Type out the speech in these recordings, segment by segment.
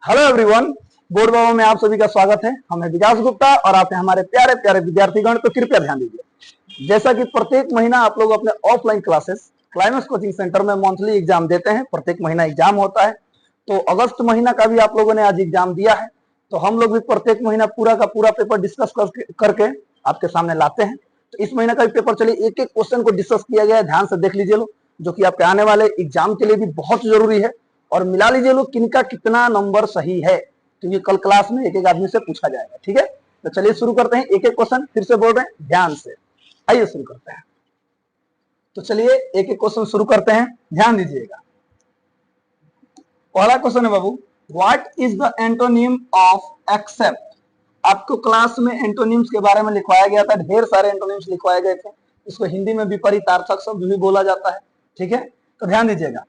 Hello everyone, board बाबा में आप सभी का स्वागत है। हम हैं विकास गुप्ता और आप हैं हमारे प्यारे प्यारे विद्यार्थीगण। तो कृपया ध्यान दीजिए, जैसा कि प्रत्येक महीना आप लोग अपने offline classes climax coaching centre में मंथली एग्जाम देते हैं। प्रत्येक महीना एग्जाम होता है, तो अगस्त महीना का भी आप लोगों ने आज एग्जाम दिया है। तो हम लोग भी प्रत्येक महीना पूरा का पूरा पेपर डिस्कस करके आपके सामने लाते हैं। तो इस महीना का भी पेपर, चलिए एक एक क्वेश्चन को डिस्कस किया गया है, ध्यान से देख लीजिए लोग, जो कि आपके आने वाले एग्जाम के लिए भी बहुत जरूरी है। और मिला लीजिए लोग किनका कितना नंबर सही है, क्योंकि कल क्लास में एक एक आदमी से पूछा जाएगा। ठीक है, तो चलिए शुरू करते हैं। एक एक क्वेश्चन फिर से बोल रहे हैं, ध्यान से। आइए शुरू करते हैं। तो चलिए एक एक क्वेश्चन शुरू करते हैं, ध्यान दीजिएगा। पहला क्वेश्चन है बाबू, what is the antonym of accept. आपको क्लास में एंटोनिम्स के बारे में लिखवाया गया था, ढेर सारे एंटोनिम्स लिखवाए गए थे। इसको हिंदी में विपरीतार्थक शब्द भी बोला जाता है। ठीक है, तो ध्यान दीजिएगा।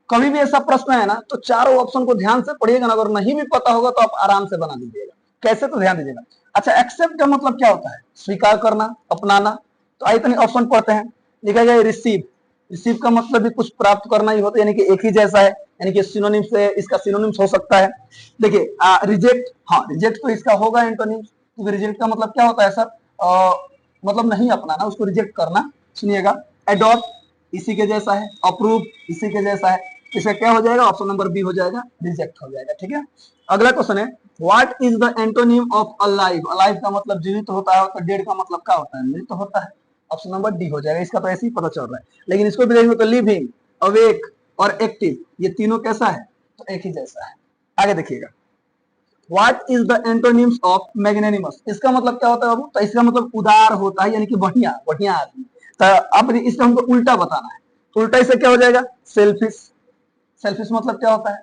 कभी भी ऐसा प्रश्न है ना, तो चारों ऑप्शन को ध्यान से पढ़िएगा ना। अगर नहीं भी पता होगा तो आप आराम से बना दीजिएगा। कैसे, तो ध्यान दीजिएगा। अच्छा, एक्सेप्ट का मतलब क्या होता है? स्वीकार करना, अपनाना। तो आइए तनी ऑप्शन पढ़ते हैं। लिखा गया रिसीव। रिसीव का मतलब भी कुछ प्राप्त करना ही होता है, यानी कि एक ही जैसा है, यानी कि सिनोनिम से इसका सिनोनिम्स हो सकता है। देखिए रिजेक्ट, हाँ रिजेक्ट तो इसका होगा एंटोनिम्स, क्योंकि रिजेक्ट का मतलब क्या होता है सर? मतलब नहीं अपनाना, उसको रिजेक्ट करना। सुनिएगा, एडॉप्ट इसी के जैसा है, अप्रूव इसी के जैसा है। इसका क्या हो जाएगा? ऑप्शन नंबर बी हो जाएगा, रिजेक्ट हो जाएगा। ठीक है, अगला क्वेश्चन है, what is the antonym of alive. Alive का मतलब जीवित होता है, तो डेड का मतलब क्या होता है? मृत होता है। ऑप्शन नंबर डी हो जाएगा। इसका तो ऐसे ही पता चल रहा है, लेकिन इसको भी देखेंगे तो लिविंग, अवेक और एक्टिव, ये तीनों कैसा है? तो एक ही जैसा है। आगे देखिएगा, what is the antonyms of magnanimous. इसका मतलब क्या होता है बाबू? तो इसका मतलब उदार होता है, यानी कि बढ़िया बढ़िया आदमी। तो अब इसका हमको उल्टा बताना है। तो उल्टा इससे क्या हो जाएगा? सेल्फिश। सेल्फिश मतलब क्या होता है?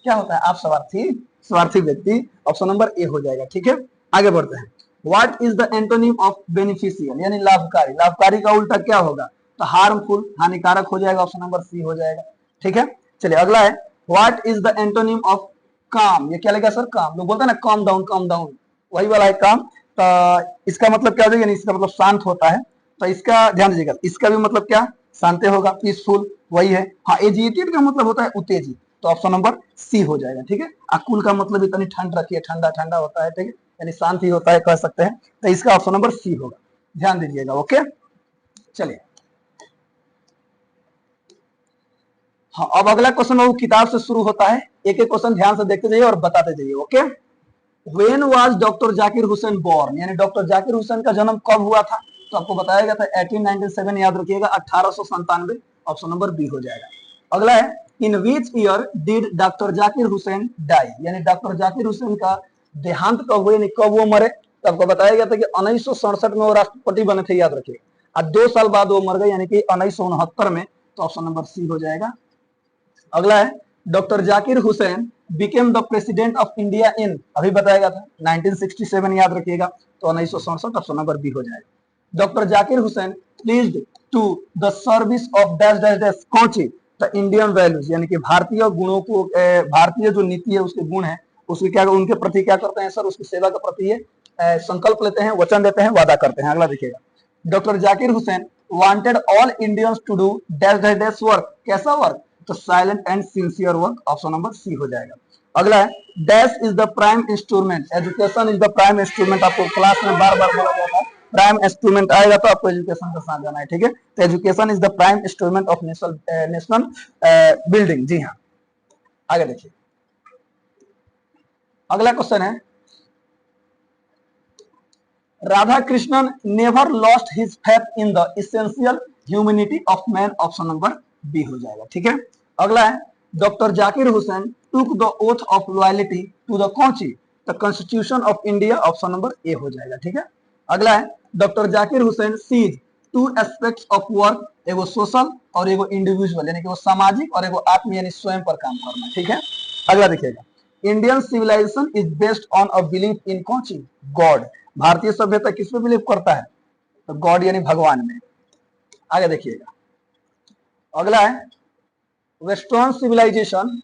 क्या होता है? आप स्वार्थी, स्वार्थी व्यक्ति। ऑप्शन नंबर ए हो जाएगा। ठीक है, आगे बढ़ते हैं। What is the antonym of beneficial, यानी लाभकारी। लाभकारी का उल्टा क्या होगा? तो हार्मफुल, हानिकारक हो जाएगा। ऑप्शन नंबर सी हो जाएगा। ठीक है, चलिए अगला है, what is the antonym of काम। ये क्या लगेगा सर? काम। लोग बोलते हैं ना काम डाउन, काम डाउन, वही वाला है काम। तो इसका मतलब क्या हो जाएगा? इसका मतलब शांत होता है। तो इसका ध्यान दीजिएगा, इसका भी मतलब क्या? शांत होगा, पीसफुल, वही है। हाँ, एजिटेड का मतलब होता है उत्तेजित, तो ऑप्शन नंबर सी हो जाएगा। ठीक है, अकुल का मतलब इतनी ठंड रखिए, ठंडा ठंडा होता है। ठीक है, यानी शांत ही होता है, कह सकते हैं। तो इसका ऑप्शन नंबर सी होगा, ध्यान दीजिएगा। ओके, चलिए हाँ, अब अगला क्वेश्चन वो किताब से शुरू होता है। एक एक क्वेश्चन ध्यान से देखते जाइए और बताते जाइए। Okay, when was doctor Zakir Hussain born, यानी डॉक्टर जाकिर हुसैन का जन्म कब हुआ था? तो आपको बताया गया था 1897, याद रखिएगा 1897। ऑप्शन नंबर बी हो जाएगा। अगला है, in which year did doctor Zakir Hussain die, यानी डॉक्टर जाकिर हुसैन का देहांत कब हुआ, यानी कब वो मरे? तो आपको बताया गया था कि 1967 में वो राष्ट्रपति बने थे, याद रखिए। और 2 साल बाद वो मर गए, यानी कि 1969 में। तो ऑप्शन नंबर सी हो जाएगा। अगला है, doctor Zakir Hussain became the president of India in, अभी बताया गया था 1967, याद रखिएगा। तो 1967, ऑप्शन नंबर बी हो जाएगा। Doctor Zakir Hussain pleased to the service of dash dash dash, कौन सी? द इंडियन वैल्यूज, यानी कि भारतीय गुणों को, भारतीय जो नीति है उसके गुण है, उसके क्या, उनके प्रति क्या करते हैं सर? उसकी सेवा के प्रति ये संकल्प लेते हैं, वचन देते हैं, वादा करते हैं। अगला देखिएगा, doctor Zakir Hussain wanted all Indians to do dash dash dash work, कैसा वर्क? तो silent and sincere work. Option number C हो जाएगा। अगला है, dash is the prime instrument, education is the prime instrument. आपको क्लास में बार बार बोला जाता है, प्राइम इंस्ट्रूमेंट आएगा तो आपको एजुकेशन का साथ जाना है। ठीक है, तो education is the prime instrument of national building. जी हाँ, आगे देखिए। अगला क्वेश्चन है, Radha Krishnan never lost his faith in the essential humanity of man. Option number B हो जाएगा। ठीक है, अगला है, doctor Zakir Hussain took the oath of loyalty to the कौन सी? The constitution of India. Option number A हो जाएगा। ठीक है, अगला है, doctor Zakir Hussain sees two aspects of work, एगो सोशल और एगो इंडिविजुअल, यानी कि वो सामाजिक और एगो आत्म यानी स्वयं पर काम करना। ठीक है, अगला देखिएगा, Indian civilisation is based on a belief in कौन सी? गॉड। भारतीय सभ्यता किस पे बिलीव करता है? तो गॉड यानी भगवान में। आगे देखिएगा, अगला है, western civilisation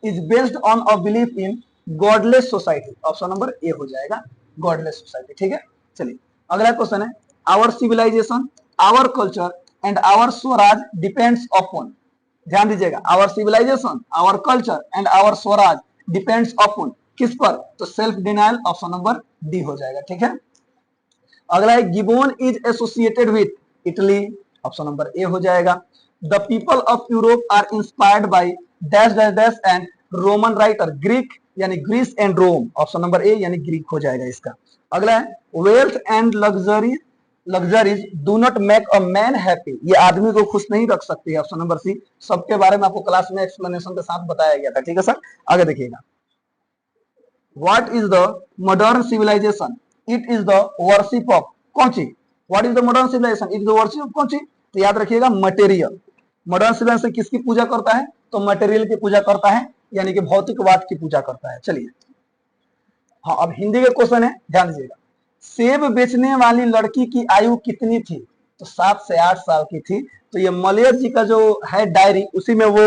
is based on a belief in godless society. Option number A हो जाएगा, गॉडलेस सोसाइटी। ठीक है, चलिए अगला क्वेश्चन है, our civilization, our culture and our swaraj depends upon, ध्यान दीजिएगा, our civilization, our culture and our swaraj depends upon, किस पर, तो self denial, option number D हो जाएगा। ठीक है, अगला है Gibbon is associated with Italy, option number A हो जाएगा। The people of Europe are inspired by dash dash dash and Roman writer, Greek यानी Greece and Rome, option number A यानी ग्रीक हो जाएगा इसका। अगला है wealth and luxuries do not make a man happy, ये आदमी को खुश नहीं रख सकती है, ऑप्शन नंबर सी। सबके बारे में आपको क्लास में एक्सप्लेनेशन के साथ बताया गया था। ठीक है सर, आगे देखिएगा, what is the modern civilisation, it is the worship of कौन चीज, what is the modern civilisation, it is the worship of कौन चीज, तो याद रखिएगा मटेरियल। मॉडर्न सिविलाइजेशन किसकी पूजा करता है, तो मटेरियल की पूजा करता है, यानी कि भौतिकवाद की पूजा करता है। चलिए, हाँ अब हिंदी के क्वेश्चन है, ध्यान दीजिएगा। सेब बेचने वाली लड़की की आयु कितनी थी, तो 7 से 8 साल की थी। तो ये मलियर जी का जो है डायरी, उसी में वो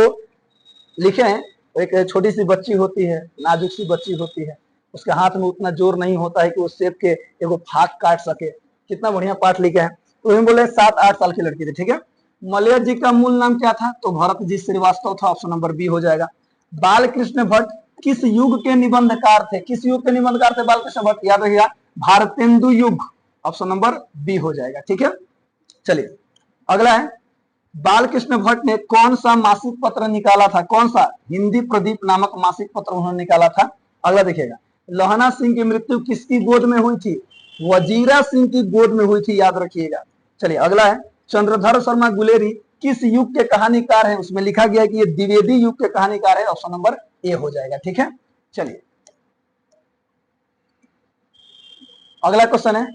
लिखे हैं, एक छोटी सी बच्ची होती है, नाजुक सी बच्ची होती है, उसके हाथ में उतना जोर नहीं होता है कि वो सेब के एगो फाक काट सके। कितना बढ़िया पाठ लिखे हैं। तो बोले 7-8 साल की लड़की थी। ठीक है, मलियर जी का मूल नाम क्या था, तो भरत जी श्रीवास्तव था, ऑप्शन नंबर बी हो जाएगा। बाल कृष्ण भट्ट किस युग के निबंधकार थे, किस युग के निबंधकार थे बाल कृष्ण भट्ट, याद रखिएगा भारतेंदु युग, ऑप्शन नंबर बी हो जाएगा। ठीक है, चलिए अगला है बाल कृष्ण भट्ट ने कौन सा मासिक पत्र निकाला था, कौन सा, हिंदी प्रदीप नामक मासिक पत्र उन्होंने निकाला था। अगला देखिएगा, लोहना सिंह की मृत्यु किसकी गोद में हुई थी, वजीरा सिंह की गोद में हुई थी, याद रखिएगा। चलिए अगला है चंद्रधर शर्मा गुलेरी किस युग के कहानीकार है, उसमें लिखा गया है कि ये द्विवेदी युग के कहानीकार है, ऑप्शन नंबर ए हो जाएगा। ठीक है, चलिए अगला क्वेश्चन है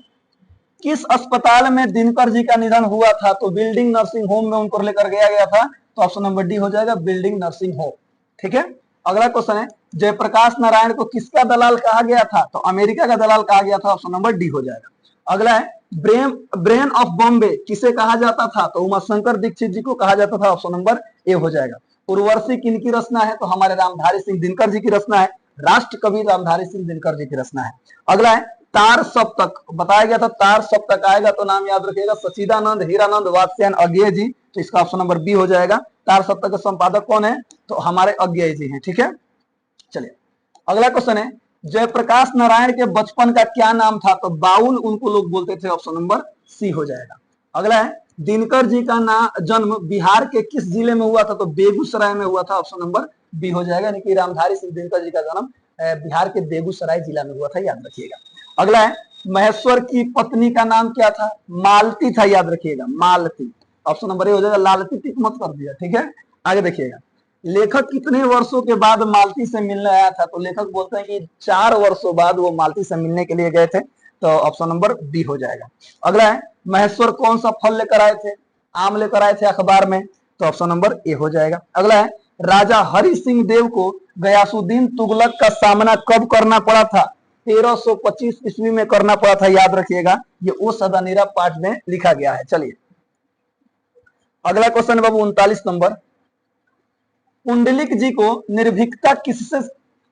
किस अस्पताल में दिनकर जी का निधन हुआ था, तो बिल्डिंग नर्सिंग होम में उनको लेकर गया था, तो ऑप्शन नंबर डी हो जाएगा, बिल्डिंग नर्सिंग होम। ठीक है, अगला क्वेश्चन है जयप्रकाश नारायण को किसका दलाल कहा गया था, तो अमेरिका का दलाल कहा गया था, ऑप्शन नंबर डी हो जाएगा। अगला है ब्रेन ऑफ बॉम्बे किसे कहा जाता था, तो उमाशंकर दीक्षित जी को कहा जाता था, ऑप्शन नंबर ए हो जाएगा। उर्वशी किनकी रचना है, तो हमारे रामधारी सिंह दिनकर जी की रचना है, राष्ट्र कवि रामधारी सिंह दिनकर जी की रचना है। अगला है तार सप्तक, बताया गया था तार सप्तक आएगा तो नाम याद रखिएगा सचिदानंद हीरानंद वात्स्यायन अज्ञेय जी, तो इसका ऑप्शन नंबर बी हो जाएगा। तार सप्तक के संपादक कौन है, तो हमारे अज्ञेय जी हैं। ठीक है, चलिए अगला क्वेश्चन है जयप्रकाश नारायण के बचपन का क्या नाम था, तो बाउल उनको लोग बोलते थे, ऑप्शन नंबर सी हो जाएगा। अगला है दिनकर जी का जन्म बिहार के किस जिले में हुआ था, तो बेगूसराय में हुआ था, ऑप्शन नंबर बी हो जाएगा, यानी कि रामधारी सिंह दिनकर जी का जन्म बिहार के बेगूसराय जिला में हुआ था, याद रखिएगा। अगला है महेश्वर की पत्नी का नाम क्या था, मालती था, याद रखिएगा मालती, ऑप्शन नंबर ए हो जाएगा, लालती टिक मत कर दिया। ठीक है, आगे देखिएगा लेखक कितने वर्षों के बाद मालती से मिलने आया था, तो लेखक बोलते हैं कि 4 वर्षों बाद वो मालती से मिलने के लिए गए थे, तो ऑप्शन नंबर बी हो जाएगा। अगला है महेश्वर कौन सा फल लेकर आए थे, आम लेकर आए थे अखबार में, तो ऑप्शन नंबर ए हो जाएगा। अगला है राजा हरि सिंह देव को गयासुद्दीन तुगलक का सामना कब करना पड़ा था, 1325 ईस्वी में करना पड़ा था, याद रखिएगा, ये ओ सदानीरा पाठ में लिखा गया है। चलिए अगला क्वेश्चन है बाबू 39 नंबर, पुंडलिक जी को निर्भीकता किससे,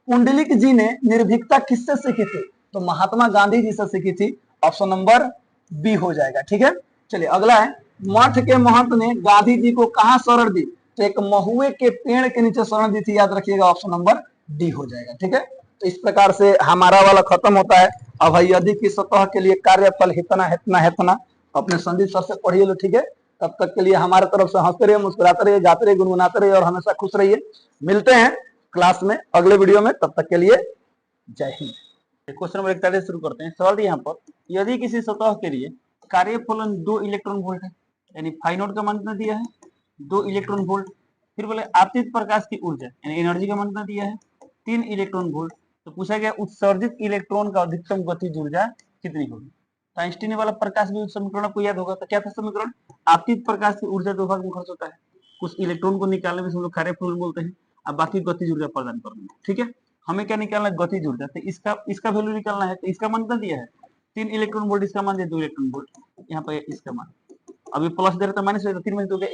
पुंडलिक जी ने निर्भीकता किससे सीखी थी, तो महात्मा गांधी जी से सीखी थी, ऑप्शन नंबर बी हो जाएगा। ठीक है, चलिए अगला है मठ के महंत ने गांधी जी को कहां शरण दी, तो एक महुए के पेड़ के नीचे शरण दी थी, याद रखिएगा, ऑप्शन नंबर डी हो जाएगा। ठीक है, तो इस प्रकार से हमारा वाला खत्म होता है। अब यदि की सतह के लिए कार्यफल हितना हितना हितना अपने संदीप सर से पढ़िए लो। ठीक है, तब तक के लिए हमारे तरफ से हंसते रहिए, मुस्कुराते रहिए, गाते रहिए, गुनगुनाते रहिए और हमेशा खुश रहिए। मिलते हैं क्लास में अगले वीडियो में, तब तक के लिए जय हिंद। क्वेश्चन नंबर 41 शुरू करते हैं। सवाल यहाँ पर यदि किसी सतह के लिए कार्यफलन 2 इलेक्ट्रॉन वोल्ट है, यानी फाई नॉट का मान कितना दिया है 2 इलेक्ट्रॉन वोल्ट, फिर बोले आपतित प्रकाश की ऊर्जा यानी एनर्जी का मान कितना दिया है 3 इलेक्ट्रॉन वोल्ट, तो पूछा गया उत्सर्जित इलेक्ट्रॉन का अधिकतम गतिज ऊर्जा कितनी होगी। तो आइंस्टीन वाला प्रकाश भी समीकरण आपको याद होगा, तो क्या था समीकरण, आपतित प्रकाश की ऊर्जा 2 भाग में खर्च होता है, कुछ इलेक्ट्रॉन को निकालने में हम लोग कार्यफलन बोलते हैं, अब बाकी गतिज ऊर्जा प्रदान करने में। ठीक है, हमें क्या निकालना है गतिज ऊर्जा, तो इसका वैल्यू निकालना है, तो इसका मान कितना दिया है 3 इलेक्ट्रॉन वोल्ट, इसका मान दिया 2 इलेक्ट्रॉन वोल्ट, यहाँ पे इसका मान अभी प्लस दे रहा था माइनस 3 में हो गया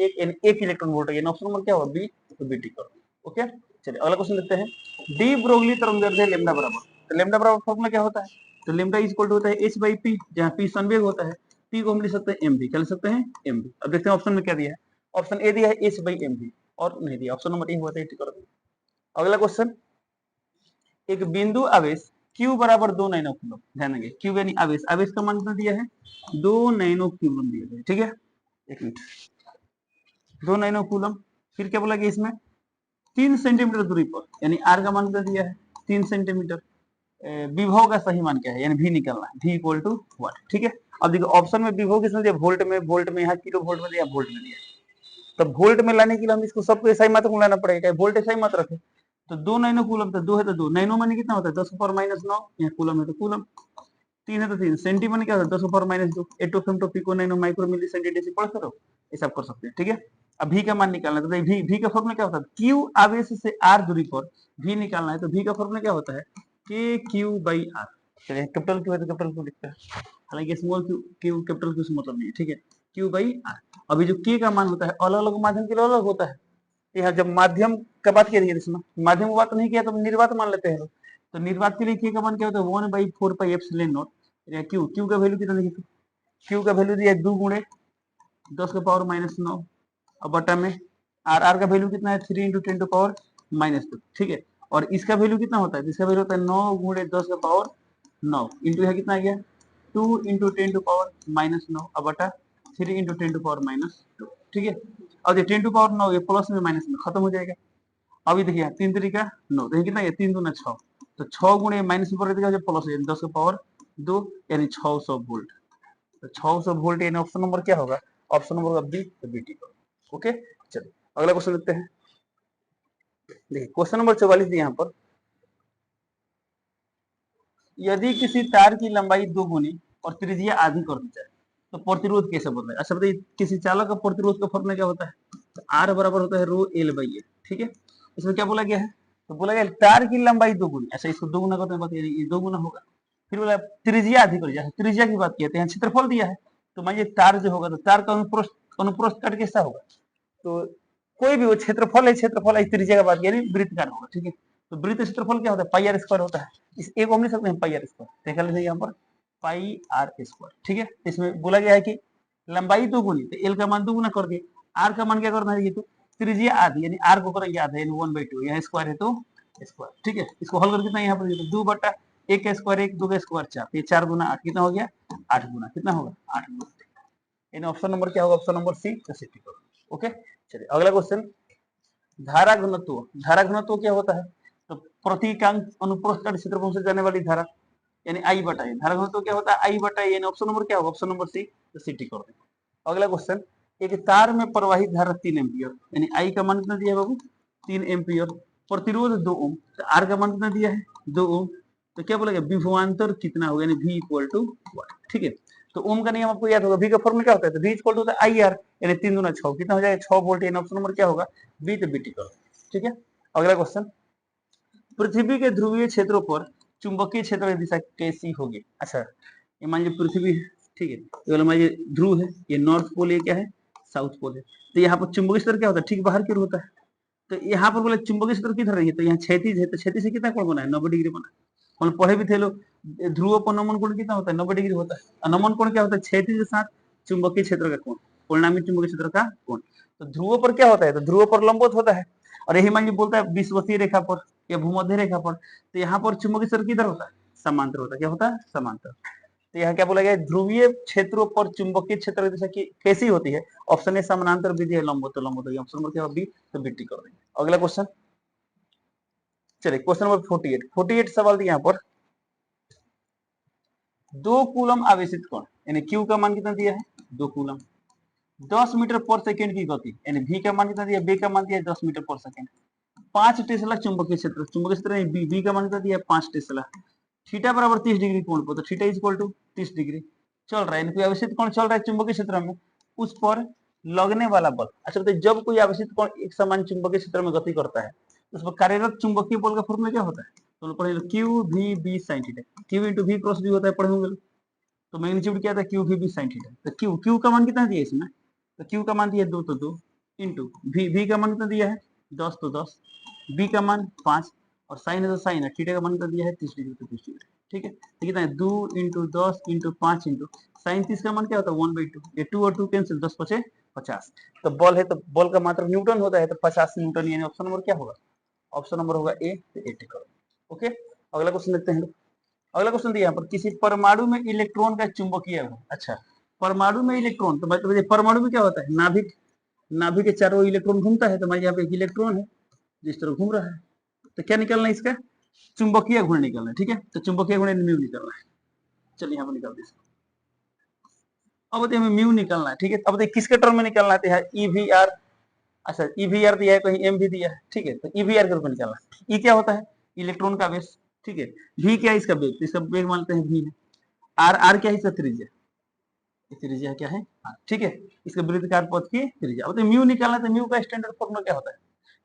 1 इलेक्ट्रॉन वोल्ट है, ऑप्शन नंबर क्या होगा बी, तो बी टिक करो। ओके, चलिए अगला क्वेश्चन देखते हैं। डी ब्रोगली तरंगदैर्ध्य लैम्डा बराबर, तो लैम्डा बराबर फॉर्मूला क्या होता है, तो लैम्डा इज इक्वल टू होता है h by p, जहां p संवेग होता है, p को हम लिख सकते हैं mv, क्या लिख सकते हैं mv। अब देखते हैं ऑप्शन में क्या दिया है, ऑप्शन ए दिया है h by mv, और नहीं दिया, ऑप्शन नंबर ए हुआ था, टिक कर दो। अगला क्वेश्चन, एक बिंदु आवेश Q बराबर 2 नैनो कूलम, ध्यान देंगे Q यानी आवेश, आवेश का मान कितना दिया है 2 नैनो कूलम दिया है, ठीक है। एक मिनट, 2 नैनो कूलम, फिर क्या बोला गया इसमें 3 सेंटीमीटर दूरी पर, यानी R का मान कितना दिया है 3 सेंटीमीटर। विभव का सही मान क्या है, यानी V निकालना है, V इक्वल टू व्हाट, ठीक है। अब देखो ऑप्शन में विभव किसने दिया, वोल्ट में, यहाँ किलो वोल्ट में दिया, वोल्ट में दिया। तो वोल्ट में लाने के लिए हम इसको सबको ऐसा ही मात्रा में लाना पड़ेगा, वोल्ट ऐसा ही मात्रा रखे। तो 2 नैनो कूलम, तो 2 है तो 2 नैनो माने कितना होता है 10 पावर माइनस 9, यहाँ कूलम है तो कूलम, 3 है तो 3, सेंटी माने क्या होता है 10 पावर माइनस 2, एटो फेमटो पिको नैनो माइक्रो मिली सेंटी डेसी पढ़ करो, ये सब कर सकते हैं, ठीक है। अब V का मान निकालना है, तो V का फॉर्मूला क्या होता है, Q आवेश से R दूरी पर V निकालना है, तो V का फॉर्मूला क्या होता है KQ/R। चलिए कैपिटल Q है तो कैपिटल Q लिखते हैं, हालांकि स्मॉल Q कैपिटल Q से मतलब नहीं है, ठीक है, Q/R। अभी जो K का मान होता है अलग अलग माध्यम के लिए अलग होता है, यहाँ जब माध्यम का बात की इसमें माध्यम की बात नहीं किया तो निर्वात मान लेते हैं लोग, तो निर्वात के लिए K का मान क्या होता है 1/4πε0 Q का वैल्यू कितना देखिए, Q का वैल्यू दिया 2 गुणे 10 के पावर माइनस 9 और बटा में R का वैल्यू कितना है 3 इंटू 10 टू पावर माइनस 2, ठीक है। और इसका वैल्यू कितना होता है, इसका वैल्यू होता है 9 गुणे 10 के पावर 9 इंटू यहाँ कितना आ गया 2 इंटू 10 टू पावर माइनस 9 और बटा 3 इंटू 10 टू पावर माइनस 2, ठीक है। और ये 10 टू पावर 9 ये प्लस में माइनस में खत्म हो जाएगा। अभी देखिए 3 तरीका 9, तो कितना है 3 दूना 6, तो 6 गुणे माइनस में प्लस हो जाए 10 के पावर 2 यानी 600 वोल्ट। तो 600 वोल्ट यानी ऑप्शन नंबर क्या होगा, ऑप्शन नंबर बी, तो बी टी। ओके चलिए अगला क्वेश्चन लिखते हैं। देखिए क्वेश्चन नंबर 44 यहाँ पर, यदि किसी तार की लंबाई 2 गुनी और त्रिज्या आधी कर दी जाए तो प्रतिरोध कैसे बदला है। अच्छा बताइए किसी चालक का प्रतिरोध का फॉर्मूला क्या होता है, तो R बराबर होता है रो L बाई ए, ठीक है। इसमें क्या बोला गया है, तो बोला गया तार की लंबाई 2 गुनी, अच्छा इसको 2 गुना करते हैं बताइए ये 2 गुना होगा। फिर बोला त्रिज्या आधी कर दिया, त्रिज्या की बात किया, यहाँ क्षेत्रफल दिया है, तो मान लीजिए तार जो होगा तो तार का अनुप्रस्थ काट कैसा होगा, तो कोई भी वो क्षेत्रफल है, क्षेत्रफल त्रिज्या का बात किया वृत्तकार होगा, ठीक है। तो वृत्त क्षेत्रफल क्या होता है पाई आर स्क्वायर होता है, इस एक हम लिख सकते हैं पाई आर स्क्वायर, देखा लीजिए यहाँ पर पाई आर स्क्वायर, ठीक है। इसमें बोला गया है कि लंबाई 2 गुनी, तो एल का मान 2 गुना कर दिए, आर का मान क्या करना है, तो त्रिज्या आधी यानी आर को करेंगे आधा यानी 1/2, यहाँ स्क्वायर है तो स्क्वायर, ठीक है। इसको हल कर कितना यहाँ पर 2 बटा 1 का स्क्वायर 1, 2 का स्क्वायर 4, ये 4 गुना 8 कितना हो गया 8 गुना, कितना होगा 8 गुना, यानी ऑप्शन नंबर क्या होगा, ऑप्शन नंबर सी, सी करो। ओके चलिए अगला क्वेश्चन, धारा घनत्व, धारा घनत्व क्या होता है, तो प्रति इकांक अनुप्रस्थ काट क्षेत्रफल से जाने वाली धारा यानी आई बटा ए, धारा घनत्व क्या होता है आई बटा ए, यानी ऑप्शन नंबर क्या होगा, ऑप्शन नंबर सी, तो सी टिक कर दें। अगला क्वेश्चन, एक तार में प्रवाहित धारा 3 एम्पियर यानी आई का मान कितना दिया है बाबू 3 एम्पियर, प्रतिरोध 2 ओम, तो आर का मान कितना दिया है 2 ओम, तो क्या बोलेगा विभवांतर कितना होगा यानी V इक्वल टू व्हाट, ठीक है। तो ओम का नियम आपको याद होगा, V का फॉर्मूला क्या होता है, तो V इक्वल टू होता है IR यानी 3 गुना 6 कितना हो जाएगा 6 वोल्ट, यानी ऑप्शन नंबर क्या होगा बी, तो बी टिक कर, ठीक है। अगला क्वेश्चन, पृथ्वी के ध्रुवीय क्षेत्रों पर चुंबकीय क्षेत्र की दिशा कैसी होगी। अच्छा ये मान लीजिए पृथ्वी है, ठीक है, ये वाला मान लीजिए ध्रुव है, ये नॉर्थ पोल, ये क्या है साउथ पोल है, तो यहाँ पर चुंबकीय क्षेत्र क्या होता है ठीक बाहर की ओर होता है, तो यहाँ पर बोले चुंबकीय क्षेत्र किधर रही है, तो यहाँ क्षैतिज है, तो क्षैतिज से कितना कोण बना है 90 डिग्री बना है। हम पढ़े भी थे लोग ध्रुव पर नमन कोण कितना होता है 90 डिग्री होता है, नमन कोण क्या होता है क्षैतिज के साथ चुंबकीय क्षेत्र का कोण, परिणामी चुंबकीय क्षेत्र का कोण। तो ध्रुव पर क्या होता है, तो ध्रुव पर लंबवत होता है, और यही मान लीजिए बोलता है विषुवतीय रेखा पर या भूमध्य रेखा पर, तो यहाँ पर चुंबकीय क्षेत्र किधर होता है समांतर होता है, क्या होता है समांतर। तो यहाँ क्या बोला गया ध्रुवीय क्षेत्रों पर चुंबकीय क्षेत्र की दिशा कैसी होती है, ऑप्शन ए समानांतर विधि है, लंबवत तो लंबवत, ऑप्शन नंबर क्या होगा बी, तो बी टिक कर देंगे। अगला क्वेश्चन, चलिए क्वेश्चन नंबर 48 सवाल दिया यहाँ पर, 2 कूलम आवेशित कण यानी क्यू का मान कितना दिया है 2 कूलम, 10 मीटर पर सेकंड की गति यानी v का मान कितना दिया, b का मान दिया 10 मीटर पर सेकंड, 5 टेस्ला चुंबकीय क्षेत्र b का मान कितना दिया 5 टेस्ला, थीटा बराबर 30 डिग्री कोण पर, तो theta is equal to 30 degree चल रहा है, कोई आवेशित कण चल रहा है चुंबकीय क्षेत्र में, उस पर लगने वाला बल। अच्छा बताइए जब कोई आवेशित कण एक समान चुंबकीय क्षेत्र में गति करता है तो उस पर कार्यरत चुंबकीय बल का फॉर्मूला क्या होता है, तो पढ़े Q V B sine theta, Q into V cross B होता है पढ़े होंगे, तो मैग्नीट्यूड क्या था Q V B sine theta, तो क्यू का मान कितना दिया इसमें, तो क्यू का मान दिया 2 तो 2 इंटू वी का मान कितना दिया है 10 तो 10, बी का मान 5 और साइन है तो साइन है, थीटा का मान कितना दिया है 30 डिग्री तो 30 डिग्री, ठीक है। तो कितना है 2 इंटू 10 इंटू 5 इंटू साइन 30 का मान क्या होता है 1/2, ये 2 और 2 कैंसिल 10 बचे 50। तो बॉल है तो बॉल का मात्रक न्यूटन होता है, तो 50 न्यूटन, यानी ऑप्शन नंबर क्या होगा? ऑप्शन नंबर होगा ए, तो 80 करोड़। ओके, अगला क्वेश्चन देखते हैं। अगला क्वेश्चन दिया यहाँ पर, किसी परमाणु में इलेक्ट्रॉन का चुंबकीय गुण। अच्छा, परमाणु में इलेक्ट्रॉन, तो मतलब परमाणु में क्या होता है? नाभिक, नाभिक के चारों इलेक्ट्रॉन घूमता है, तो हमारे यहाँ पे एक इलेक्ट्रॉन है जिस तरह घूम रहा है। तो क्या निकलना है इसका? चुंबकीय गुण निकलना है। ठीक है, तो चुंबकीय गुण म्यू निकलना है। चलिए यहाँ पर निकाल दीजिए। अब बताइए हमें म्यू निकलना है। ठीक है, अब बताइए किसके टर्म में निकलना है? तो ईवीआर। अच्छा, ईवीआर दिया है, कहीं एम भी दिया है। ठीक है, तो ईवीआर के रूप में निकलना है। ई क्या होता है? इलेक्ट्रॉन का बेस। ठीक है, वी क्या है? इसका बेग, इसका बेग मानते हैं वी है। आर, आर क्या है? इसका त्रिज्या, त्रिज्या क्या है? आर। ठीक है, इसके वृत्तकार पथ की त्रिज्या। अब म्यू निकालना है, तो म्यू का स्टैंडर्ड फॉर्मूला क्या होता है?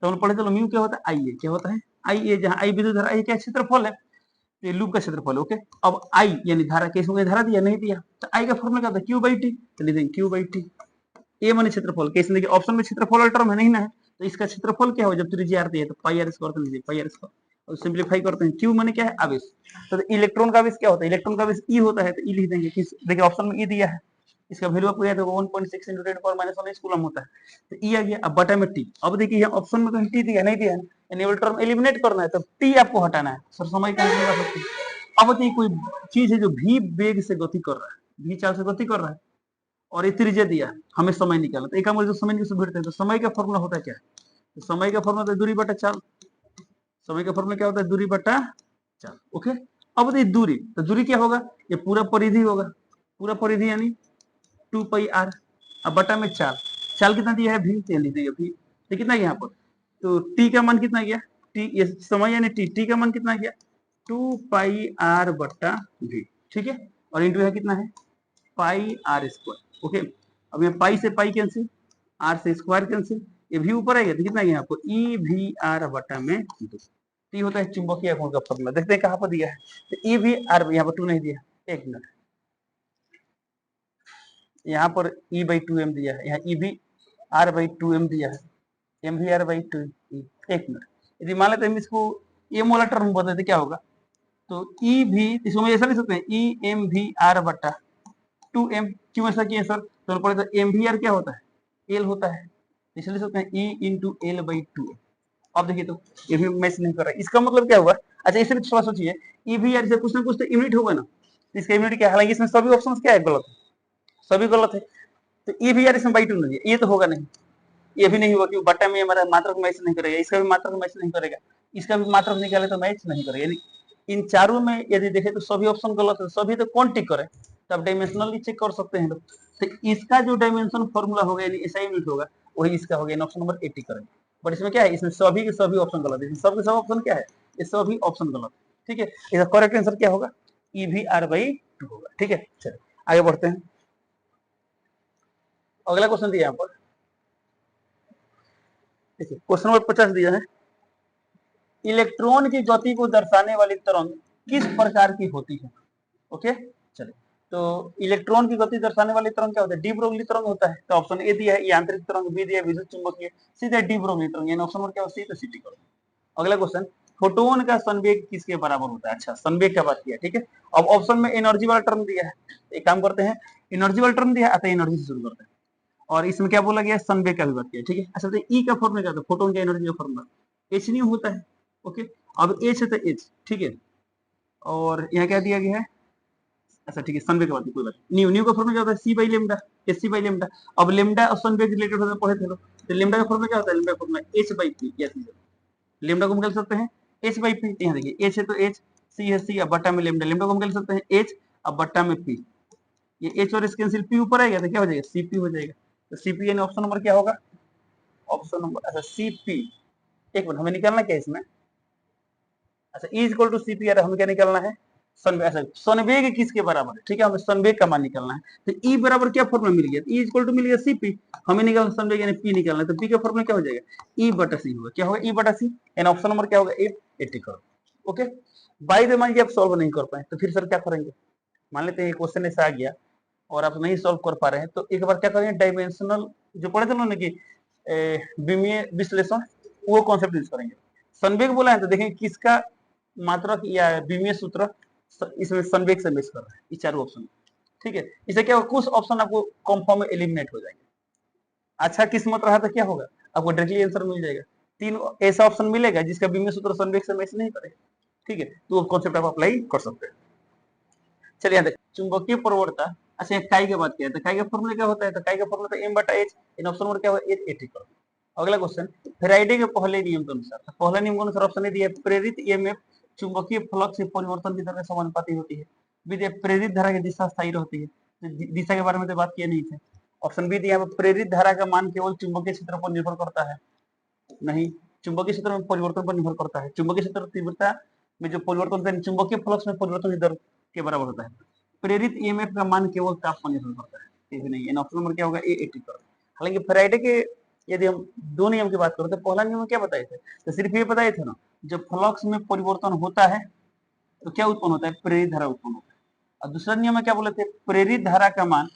तो हम पढ़े चलो, म्यू क्या होता है? आई ए। क्या होता है? आई ए, जहाँ आई विद्युत धारा, आई क्या क्षेत्रफल है, ये लूप का क्षेत्रफल। ओके, अब आई यानी धारा, केस में धारा दिया नहीं दिया, तो आई का फॉर्मूला क्या होता है? Q by T. तो लिख देंगे क्यू बाई टी। ए माने क्षेत्रफल, केस देखिए ऑप्शन में क्षेत्रफल टर्म है नहीं ना है, तो इसका क्षेत्रफल क्या हो? जब त्रिज्या आती है तो पाई आर स्क्वायर, तो लीजिए पाई आर स्क्वायर, और सिंपलीफाई करते हैं। क्यू माने क्या है? आवेश। तो इलेक्ट्रॉन का आवेश क्या होता है? इलेक्ट्रॉन का आवेश ई होता है, तो ई लिख देंगे। किस, देखिए ऑप्शन में ई दिया है, इसका वैल्यू आपको याद होगा 1.6 × 10⁻⁻1 कूलम होता है, तो ई आ गया। अब बटा में टी। अब देखिए ऑप्शन में कहीं टी दिया नहीं दिया है, एनेबल टर्म एलिमिनेट करना है, तो टी आपको हटाना है। सर समय का नहीं लगा सकते। अब देखिए कोई चीज है जो भी वेग से गति कर रहा है, भी चाल से गति कर रहा है, और ये त्रिज्या दिया, हमें समय निकालना। तो एक हम जो समय निकाल भिड़ते हैं, तो समय का फॉर्मूला होता है क्या? तो समय का फॉर्मूला होता है दूरी बटा चाल। समय का फॉर्मूला क्या होता है? दूरी बटा चाल। ओके, अब देखिए दूरी, तो दूरी क्या होगा? ये पूरा परिधि होगा, पूरा परिधि यानी 2 पाई आर। अब बटा में चाल, चाल कितना दिया है? भी, तो लिख देंगे भी। तो कितना यहाँ पर? तो टी का मान कितना गया? टी, ये समय यानी टी, टी का मान कितना गया? 2 पाई आर बटा भी। ठीक है, और इंटू है कितना है? पाई आर स्क्वायर। ओके, अब ये पाई से पाई कैंसिल, आर से स्क्वायर कैंसिल, ये भी ऊपर आएगा, तो कितना है आपको? ई भी आर बटा में 2। टी होता है चुंबकीय गुण का फॉर्मूला। देखते हैं कहां पर दिया है, तो ई भी आर, यहाँ पर 2 नहीं दिया। एक मिनट, यहाँ पर ई बाई 2m दिया है, यहाँ ई भी आर बाई 2m दिया है, एम भी आर बाई 2। एक मिनट, यदि मान लेते हैं इसको एम वाला टर्म बदलते क्या होगा? तो ई भी, इसको हम ऐसा लिख सकते हैं, ई एम भी आर बटा 2m। क्यों ऐसा किया सर? तो पड़े तो एम भी आर क्या होता है? एल होता है, इसलिए लिख सकते हैं ई इंटू एल बाई 2। अब देखिए तो ये भी मैच नहीं कर रहा है, इसका मतलब क्या हुआ? अच्छा, इसलिए थोड़ा सोचिए, ई भी आर से कुछ ना कुछ तो यूनिट होगा ना, इसका यूनिट क्या है? हालांकि इसमें सभी ऑप्शन क्या है? गलत है, सभी गलत है। तो ई भी आर इसमें बाई 2 नहीं है, ये तो होगा नहीं, ये भी नहीं होगा, क्योंकि बट्टा में हमारा मात्रक मैच नहीं करेगा, इसका भी मात्रक मैच नहीं करेगा, इसका भी मात्रक निकाले तो मैच नहीं करेगा। यानी इन चारों में यदि देखें तो सभी ऑप्शन गलत है, सभी तो कौन टिक करे? तो आप डायमेंशनली चेक कर सकते हैं लोग। तो इसका जो डायमेंशन फॉर्मूला होगा, यानी ऐसा यूनिट होगा, वही इसका होगा, यानी ऑप्शन नंबर 80 करेंगे। बट इसमें क्या है? इसमें सभी के सभी ऑप्शन गलत है, सबके सब ऑप्शन क्या है? ये सभी ऑप्शन गलत है। ठीक है, इसका करेक्ट आंसर क्या होगा? ई भी आर बाई 2 होगा। ठीक है, चलिए आगे बढ़ते हैं। अगला क्वेश्चन दिया यहाँ पर, देखिए क्वेश्चन नंबर 50 दिया है, इलेक्ट्रॉन की गति को दर्शाने वाली तरंग किस प्रकार की होती है? ओके, चलिए, तो इलेक्ट्रॉन की गति दर्शाने वाली तरंग क्या होता है? डी ब्रोगली तरंग होता है। तो ऑप्शन ए दिया है यांत्रिक तरंग, बी दिया है विद्युत चुंबकीय, सीधे डी ब्रोगली तरंग, यानी ऑप्शन नंबर क्या होता है? सी करो। अगला क्वेश्चन, फोटोन का संवेग किसके बराबर होता है? अच्छा, संवेग का बात किया। ठीक है, अब ऑप्शन में एनर्जी वाला टर्म दिया है, एक काम करते हैं, एनर्जी वाला टर्म दिया है, अतः एनर्जी से शुरू करते हैं, और इसमें क्या बोला गया? संवेग का भी बात किया। ठीक है, अच्छा, तो ई का फॉर्मूला क्या होता है? फोटोन का एनर्जी का फॉर्मूला एच न्यू होता है। ओके, अब एच है तो एच, ठीक है, और यहाँ क्या दिया गया है? अच्छा ठीक है, संवेग का बात कोई बात, न्यू, न्यू का फॉर्मूला क्या होता है? C by lambda, H C by lambda. अब लेमडा और संवेग रिलेटेड होता है, पढ़े थे लोग, तो लेमडा का फॉर्मूला क्या होता है? लेमडा का formula H by P, yes, lambda को हम निकाल सकते हैं एच बाई पी। यहाँ देखिए एच है तो एच, सी है सी, अब बट्टा में लेमडा, लेमडा को हम निकाल सकते हैं एच, अब बट्टा में पी, ये एच और एच कैंसिल, पी ऊपर आएगा तो क्या हो जाएगा? सीपी हो जाएगा। तो सीपी यानी ऑप्शन नंबर क्या होगा? ऑप्शन नंबर, अच्छा सीपी, एक मिनट, हमें निकालना क्या है इसमें? अच्छा, ई इक्वल टू सीपी, हमें क्या निकालना है? संवेग। अच्छा, संवेग किसके बराबर है? ठीक है, हमें संवेग का मान निकालना है, तो ई बराबर क्या फॉर्मूला मिल गया? ई इक्वल टू मिल गया सीपी, हमें निकालना संवेग यानी पी निकालना है, तो पी का फॉर्मूला क्या हो जाएगा? ई बटा सी होगा। क्या होगा? ई बटा सी, यानी ऑप्शन नंबर क्या होगा? 80 करोड़। ओके, बाई द मान आप सॉल्व नहीं कर पाए तो फिर सर क्या करेंगे? मान लेते हैं क्वेश्चन ऐसा आ गया और आप नहीं सॉल्व कर पा रहे हैं, तो एक बार क्या करेंगे? डायमेंशनल जो पढ़े थे ना कि विमीय विश्लेषण, वो कॉन्सेप्ट यूज करेंगे। संवेग बोला है तो देखें किसका मात्रक या विमीय सूत्र इसमें संवेग से मैच कर रहा है, ये चारों ऑप्शन। ठीक है, इसे क्या कुछ ऑप्शन आपको कंफर्म में एलिमिनेट हो जाएंगे। अच्छा किस्मत रहा तो क्या होगा, आपको डायरेक्टली आंसर मिल जाएगा। तीन ऐसा ऑप्शन मिलेगा जिसका बी में सूत्र सनवेग से मैच नहीं करेगा, ठीक है, तो वो कॉन्सेप्ट आप अप्लाई कर सकते हैं। चलिए यहाँ देखिए चुंबकीय प्रवणता। अच्छा काई की बात किया तो काई का फॉर्मूला क्या होता है, तो काई का फॉर्मूला तो m/h, इन ऑप्शन नंबर क्या होगा, h एटी। अगला क्वेश्चन, फेराइडे के पहले नियम के अनुसार, तो पहला नियम के अनुसार ऑप्शन ए दिया है, प्रेरित ईएमएफ चुंबकीय फ्लक्स से परिवर्तन की दर के समानुपाती होती है। बी दिया प्रेरित धारा की दिशा स्थायी रहती है, तो दिशा के बारे में तो बात किया नहीं थे। ऑप्शन बी दिया प्रेरित धारा का मान केवल चुंबकीय क्षेत्र पर निर्भर करता है, नहीं, चुंबकीय क्षेत्र में परिवर्तन पर निर्भर करता है। चुंबकीय क्षेत्र तीव्रता में जो परिवर्तन होता है चुंबकीय फ्लक्स में परिवर्तन की दर के बराबर होता है। प्रेरित ईएमएफ का मान केवल ताप पर निर्भर करता है, ये भी नहीं। ऑप्शन नंबर क्या होगा, ए 80 पर। हालांकि फेराइडे के यदि हम दो नियम की बात करें तो पहला नियम क्या बताए थे, तो सिर्फ ये बताए थे ना, जब फ्लक्स में परिवर्तन होता है तो क्या उत्पन्न होता है, प्रेरित धारा उत्पन्न होता है। और दूसरा नियम में क्या बोले थे, प्रेरित धारा का मान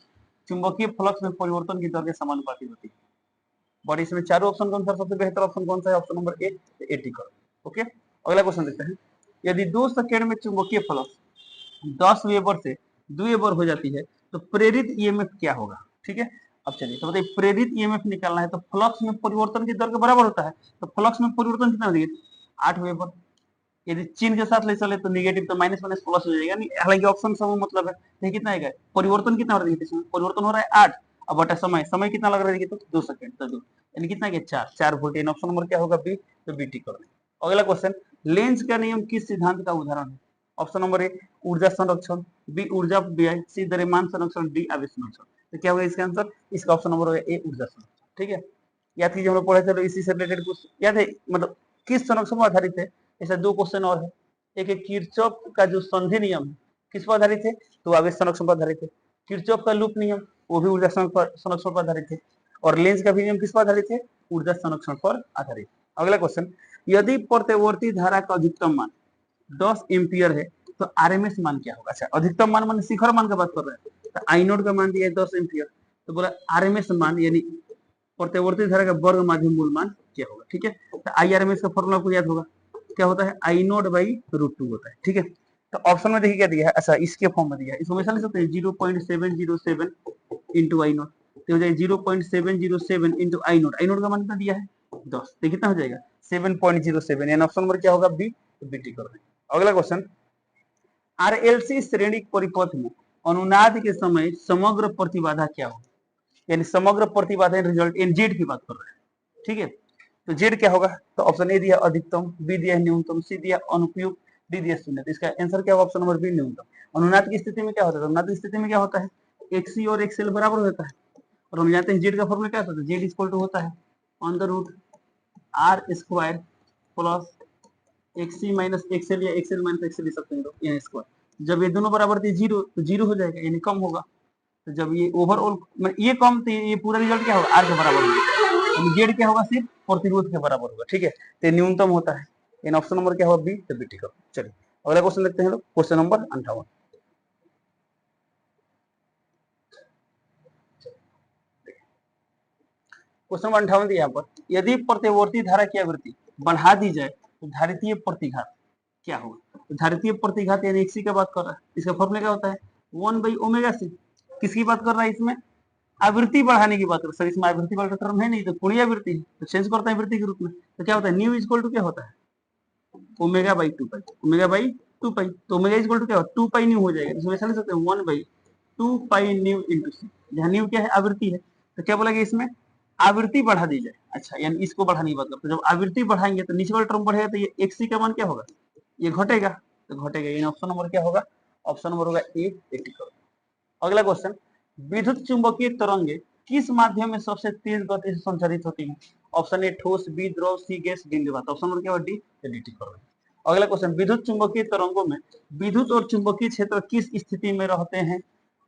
चुंबकीय फ्लक्स में परिवर्तन की दर के समानुपाती होती है। बट इसमें चारों ऑप्शन के अनुसार सबसे बेहतर ऑप्शन कौन सा है, ऑप्शन नंबर ए 80 कर। ओके, अगला क्वेश्चन देखते हैं, यदि 2 सेकंड में चुंबकीय फ्लक्स 10 वेबर से 2 वेबर हो जाती है तो प्रेरित ईएमएफ क्या होगा, ठीक है। अब चलिए तो बताइए प्रेरित ईएमएफ निकालना है तो फ्लक्स में परिवर्तन की दर के बराबर होता है, तो फ्लक्स में परिवर्तन कितना हो जाएगा, 8 वेबर। यदि चिन्ह के साथ ले चले तो निगेटिव, तो माइनस माइनस प्लस हो जाएगा, हालांकि ऑप्शन सब मतलब है, तो कितना आएगा, परिवर्तन कितना हो रहा है, इसमें परिवर्तन हो रहा है 8, अब बटा समय, समय कितना लग रहा है, तो 2 सेकंड, तो 2 यानी कितना गया 4 वोल्ट। इन ऑप्शन नंबर क्या होगा, बी, तो बीटी कर दें। अगला क्वेश्चन, लेंज का नियम किस सिद्धांत का उदाहरण है। ऑप्शन नंबर ए ऊर्जा संरक्षण, बी ऊर्जा व्यय, सी द्रव्यमान संरक्षण, डी आवेश संरक्षण। तो क्या होगा इसका आंसर, इसका ऑप्शन नंबर होगा ए ऊर्जा संरक्षण, ठीक है। याद कीजिए हम लोग पढ़े थे तो इसी से रिलेटेड कुछ याद है, मतलब किस संरक्षण पर आधारित है, ऐसा 2 क्वेश्चन और है। एक है किरचॉफ का जो संधि नियम है किस पर आधारित है, तो आवेश संरक्षण पर आधारित है। किरचॉफ का लूप नियम वो भी ऊर्जा संरक्षण पर आधारित है, और लेंज का भी नियम किस पर आधारित है, ऊर्जा संरक्षण पर आधारित। अगला क्वेश्चन, यदि प्रत्यवर्ती धारा का अधिकतम मान 10 एम्पियर है तो आरएमएस मान क्या होगा। अच्छा अधिकतम मान मान शिखर मान की बात कर रहे हैं, तो आई नोट का मान दिया है 10 एम्पियर, तो बोला आरएमएस मान यानी प्रत्यवर्ती धारा का वर्ग माध्यम मूल मान क्या होगा, ठीक है। तो आई आरएमएस का फॉर्मूला आपको याद होगा, क्या होता है, आई नोट बाई √2 होता है, ठीक है। तो ऑप्शन में देखिए क्या दिया है, अच्छा इसके फॉर्म में दिया है, इसको हमेशा लिख सकते हैं 0.707 इंटू आई नोट, तो हो जाएगा 0.707 इंटू आई नोट, आई नोट का मान कितना दिया है 10, तो कितना हो जाएगा 7.07, यानी ऑप्शन नंबर क्या होगा बी, तो बी टिक कर दें। अगला क्वेश्चन, आरएलसी श्रेणिक परिपथ में अनुनाद के समय समग्र प्रतिबाधा क्या होगा, यानी समग्र प्रतिबाधा रिजल्ट इन जेड की बात कर रहे हैं, ठीक है। तो जेड क्या होगा, तो ऑप्शन ए दिया अधिकतम, बी दिया न्यूनतम, सी दिया अनुपयुक्त, डी दिया शून्य। तो इसका आंसर क्या होगा, ऑप्शन नंबर बी न्यूनतम। अनुनाद की स्थिति में क्या होता है, अनुनाद की स्थिति में क्या होता है, एक्सी और एक्सएल बराबर होता है, और हम जानते हैं जेड का फॉर्मूला क्या होता है, जेड इक्वल टू होता है √r² प्लस एक्सी माइनस एक्सएल या एक्सएल माइनस एक्सएल ले सकते हैं तो यहाँ स्क्वायर। जब ये दोनों बराबर थे जीरो तो जीरो हो जाएगा, यानी कम होगा। तो जब ये ओवरऑल ये कम तो ये पूरा रिजल्ट क्या होगा, आर के बराबर होगा, जेड क्या होगा, सिर्फ प्रतिरोध के बराबर होगा, ठीक है। तो न्यूनतम होता है, इन ऑप्शन नंबर क्या होगा बी, तो बी टिक। चलिए अगला क्वेश्चन देखते हैं लोग, क्वेश्चन नंबर 58। क्वेश्चन नंबर 58 यहाँ पर, यदि प्रत्यवर्ती धारा की आवृत्ति बढ़ा दी जाए तो धारितीय प्रतिघात क्या होगा। तो धारितीय प्रतिघात यानी एक्सी का बात कर रहा है, इसका फॉर्मूला क्या होता है 1/ω/c। किसकी बात कर रहा है इसमें, आवृत्ति बढ़ाने की बात कर, सर इसमें आवृत्ति वाला टर्म है नहीं, तो कोणीय आवृत्ति है, तो चेंज करता है आवृत्ति के रूप में, तो क्या होता है न्यू इक्वल टू क्या होता है ω/2π, ω/2π, तो ω इक्वल टू क्या होता है 2π न्यू हो जाएगा, इसमें ऐसा लिख सकते हैं 1/2π न्यू इंटू सी, जहाँ न्यू क्या है आवृत्ति है, तो क्या बोला इसमें आवृत्ति बढ़ा दी जाए। अच्छा यानी इसको बढ़ाने की बात करते, जब आवृत्ति बढ़ाएंगे तो नीचे वाला टर्म बढ़ेगा, तो ये एक्सी का मान क्या होगा, ये घटेगा, तो घटेगा, यानी ऑप्शन नंबर क्या होगा, ऑप्शन नंबर होगा ए 80 करोड़। अगला क्वेश्चन, विद्युत चुंबकीय तरंगे किस माध्यम में सबसे तेज गति से संचारित होती है। ऑप्शन ए ठोस, बी द्रव, सी गैस, डी निर्वात। ऑप्शन नंबर क्या होगा डी, डी करोड़। अगला क्वेश्चन, विद्युत चुंबकीय तरंगों में विद्युत और चुंबकीय क्षेत्र किस स्थिति में रहते हैं।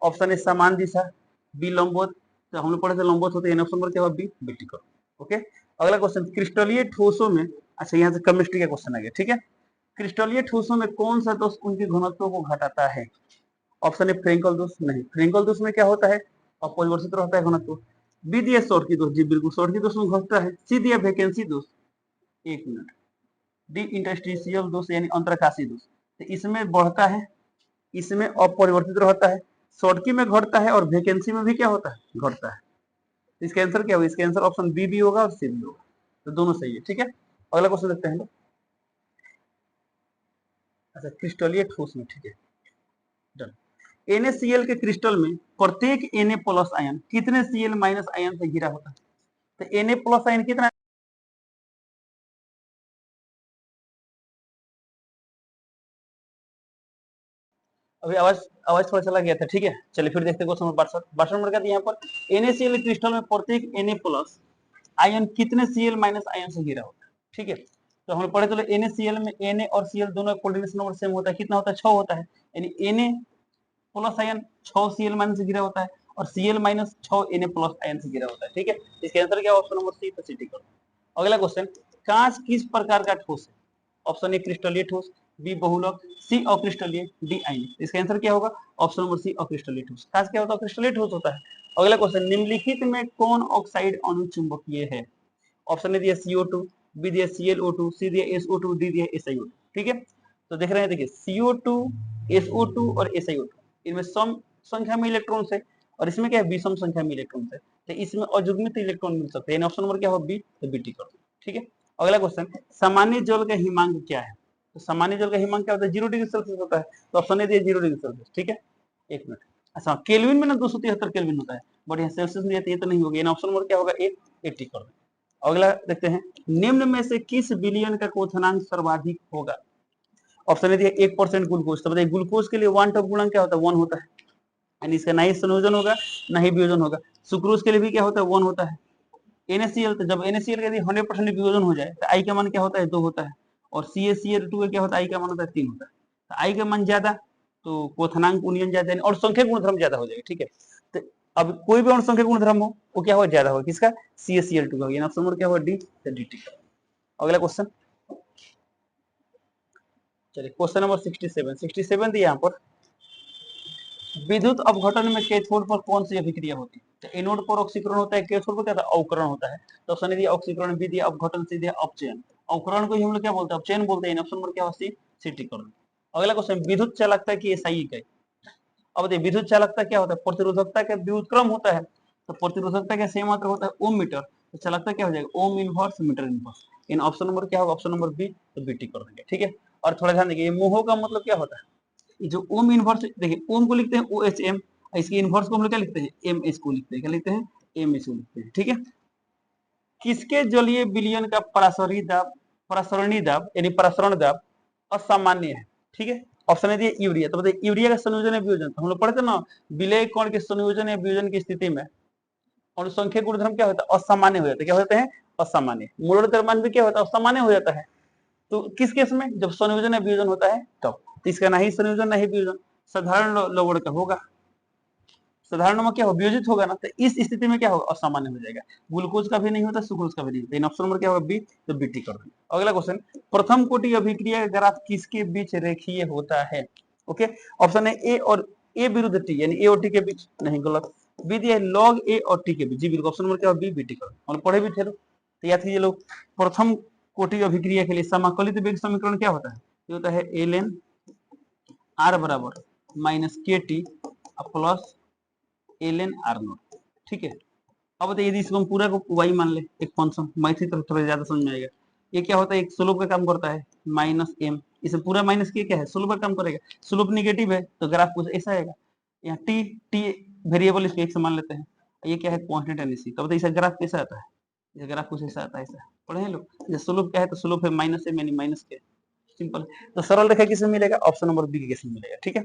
ऑप्शन ए समान दिशा, बी लंबवत, तो हम लोग पढ़े थे लंबवत होते हैं, ऑप्शन नंबर क्या होगा बी, बी करोड़। ओके, अगला क्वेश्चन, क्रिस्टलीय ठोसों में, अच्छा यहाँ से केमिस्ट्री का क्वेश्चन आ गया, ठीक है। क्रिस्टलीय ठोसों में कौन सा दोष उनके घनत्व को घटाता है। ऑप्शन ए फ्रेंकल दोष, नहीं, फ्रेंकल दोष में क्या होता है, अपरिवर्तित रहता है घनत्व। बी दिया शॉर्टकी दोष, जी बिल्कुल शॉर्टकी दोष में घटता है। सी दिया वैकेंसी दोष, एक मिनट, डी इंटरस्टिशियल दोष यानी अंतरकाशी दोष, तो इसमें बढ़ता है, इसमें अपरिवर्तित रहता है, शॉर्टकी में घटता है, और वैकेंसी में भी क्या होता है घटता है। तो इसका आंसर क्या होगा, इसका आंसर ऑप्शन बी भी होगा और सी भी होगा, तो दोनों सही है। ठीक है, अगला क्वेश्चन देखते हैं। अच्छा, क्रिस्टलीय ठोस में, ठीक है, डन। NaCl के क्रिस्टल में प्रत्येक Na प्लस आयन कितने Cl माइनस आयन से घिरा होता है? तो Na प्लस आयन कितना? अभी आवाज आवाज थोड़ा चला गया था। ठीक है, चलिए फिर देखते हैं क्वेश्चन नंबर 62 नंबर का दिया यहाँ पर। NaCl क्रिस्टल में प्रत्येक Na प्लस आयन कितने Cl माइनस आयन से घिरा होता है? ठीक है, तो हम पढ़े चलो NaCl में Na और Cl दोनों का कोऑर्डिनेशन नंबर सेम होता है, कितना होता है? 6 होता है, यानी Na plus ion 6 Cl minus से घिरा होता है और Cl minus 6 Na plus ion से घिरा होता है। ठीक है, इसका आंसर क्या है? ऑप्शन नंबर सी, तो सी टिक करो। अगला क्वेश्चन, कांच किस प्रकार का ठोस है? ऑप्शन ए क्रिस्टलीय ठोस, बी बहुलक, सी अक्रिस्टलीय, डी आयनिक। इसका आंसर क्या होगा? ऑप्शन नंबर सी अक्रिस्टलीय ठोस। कांच क्या होता है? क्रिस्टलीय ठोस होता है। अगला क्वेश्चन, निम्नलिखित में कौन ऑक्साइड अणु चुंबकीय है? ऑप्शन ए दिया CO2, बी दिया ClO2, सी दिया SO2, डी दिया SiO2। ठीक है, तो देख रहे हैं, देखिए CO2, SO2 और SiO2 इनमें सम संख्या में इलेक्ट्रॉन है और इसमें क्या है? विषम संख्या में इलेक्ट्रॉन है, तो इसमें अजुग्मित इलेक्ट्रॉन मिल सकते हैं। ऑप्शन नंबर क्या होगा? बी, तो बी टिक कर दो। ठीक है, अगला क्वेश्चन, सामान्य जल का हिमांक क्या है? तो सामान्य जल का हिमांक क्या होता है? 0 डिग्री सेल्सियस होता है, तो ऑप्शन ए दिया 0 डिग्री सेल्सियस। ठीक है, एक मिनट, अच्छा केल्विन में ना 273 केल्विन होता है, बट यहाँ सेल्सियस में ये तो नहीं होगा। ऑप्शन नंबर क्या होगा? ए, टिक कर दो। अगला देखते हैं, निम्न में से किस विलयन का क्वथनांक सर्वाधिक होगा? ऑप्शन ए दिया 1% ग्लूकोज, तो बताइए ग्लूकोज के लिए 1 टॉप गुणांक क्या होता है? 1 होता है, यानी इसका ना ही संयोजन होगा ना ही वियोजन होगा। सुक्रोज के लिए भी क्या होता है? 1 होता है। NaCl, तो जब NaCl का यदि 100% वियोजन हो जाए तो I का मान क्या होता है? 2 होता है, और CaCl2 का क्या होता है? I का मान होता है 3 होता है। तो I का मान ज्यादा तो क्वथनांक उन्नयन ज्यादा और संख्यक गुणधर्म ज्यादा हो जाएगा। ठीक है, तो अब कोई भी संख्यक गुणधर्म हो वो क्या होगा? ज्यादा होगा, किसका? CaCl2 का। ऑप्शन नंबर क्या होगा? डी, तो डी टिक। अगला क्वेश्चन, चलिए क्वेश्चन नंबर 67 दिया यहाँ पर, विद्युत अपघटन में कैथोड पर कौन सी अभिक्रिया होती है? तो एनोड पर ऑक्सीकरण होता है, कैथोड पर क्या होता है? अवकरण होता है। तो ऑप्शन ए दिया ऑक्सीकरण, बी दिया अपघटन, सी दिया अपचयन। अवकरण को ही हम लोग क्या बोलते हैं? अपचयन बोलते हैं। ऑप्शन नंबर क्या होगा? सी टिक कर दो। अगला क्वेश्चन, विद्युत चालकता की एसआई इकाई। अब देखिए विद्युत चालकता क्या होता है? प्रतिरोधकता का व्युत्क्रम होता है, तो प्रतिरोधकता का सेम मात्रा होता है ओम मीटर, तो चालकता क्या हो जाएगा? Ohm inverse metre inverse. इन ऑप्शन नंबर क्या होगा? ऑप्शन नंबर बी, तो बी टिक कर देंगे। ठीक है, और थोड़ा ध्यान देखिए, मोहो का मतलब क्या होता है? ये जो ओम इनवर्स, देखिए ओम को लिखते हैं OHM, इसकी इनवर्स को हम लोग क्या लिखते हैं? MS को लिखते हैं। क्या लिखते हैं? MS को लिखते हैं। ठीक है, किसके जलीय विलयन का प्रसरणी दाब यानी प्रसरण दाब असामान्य है? ठीक है, ऑप्शन है दिया यूरिया, तो बताइए यूरिया का संयोजन है वियोजन? तो हम लोग पढ़ते ना, विलय कण के संयोजन या वियोजन की स्थिति में अनुसंख्यक गुणधर्म क्या होता है? असामान्य हो जाता है। क्या होते हैं? असामान्य। मोलर द्रव्यमान भी क्या होता है? असामान्य हो जाता है। तो किस केस में? जब संयोजन या वियोजन होता है तब। तो इसका ना ही संयोजन ना ही वियोजन, साधारण लवण का होगा। साधारण में क्या होगा? वियोजित होगा ना, तो इस स्थिति में क्या होगा? असामान्य हो जाएगा। ग्लूकोज का भी नहीं होता, सुक्रोज का भी नहीं होता। ऑप्शन नंबर क्या होगा? बी, तो बी टिक कर देंगे। अगला क्वेश्चन, प्रथम कोटि अभिक्रिया का ग्राफ किसके बीच रेखीय होता है? ओके, ऑप्शन है ए और ए विरुद्ध टी, यानी ए और टी के बीच। नहीं, गलत। बी दिया लॉग ए और टी के बीच। जी बिल्कुल, ऑप्शन नंबर क्या होगा? बी, बी टिक कर। और पढ़े भी थे लोग, तो याद कीजिए लोग, प्रथम कोटि अभिक्रिया के लिए समाकलित वेग समीकरण क्या होता है? ये होता है ln r बराबर माइनस के T plus ln r not. ठीक है, अब बताइए यदि इसको हम पूरा को y मान ले, एक फंक्शन, मैथी तरह थोड़ा ज्यादा समझ में आएगा। ये क्या होता है? एक स्लोप का काम करता है माइनस m, इसे पूरा माइनस के क्या है? स्लोप का काम करेगा। स्लोप निगेटिव है तो ग्राफ कुछ ऐसा आएगा। यहाँ टी वेरिएबल इसको एक से मान लेते हैं, ये क्या है? कांस्टेंट है इसी। तो बताइए इसका ग्राफ कैसा आता है? इसका ग्राफ कुछ ऐसा आता है, ऐसा पढ़े हैं लोग। जैसे स्लोप क्या है? तो स्लोप है माइनस m यानी माइनस के, सिंपल। तो सरल रेखा किसमें मिलेगा? ऑप्शन नंबर बी के केस में मिलेगा। ठीक है,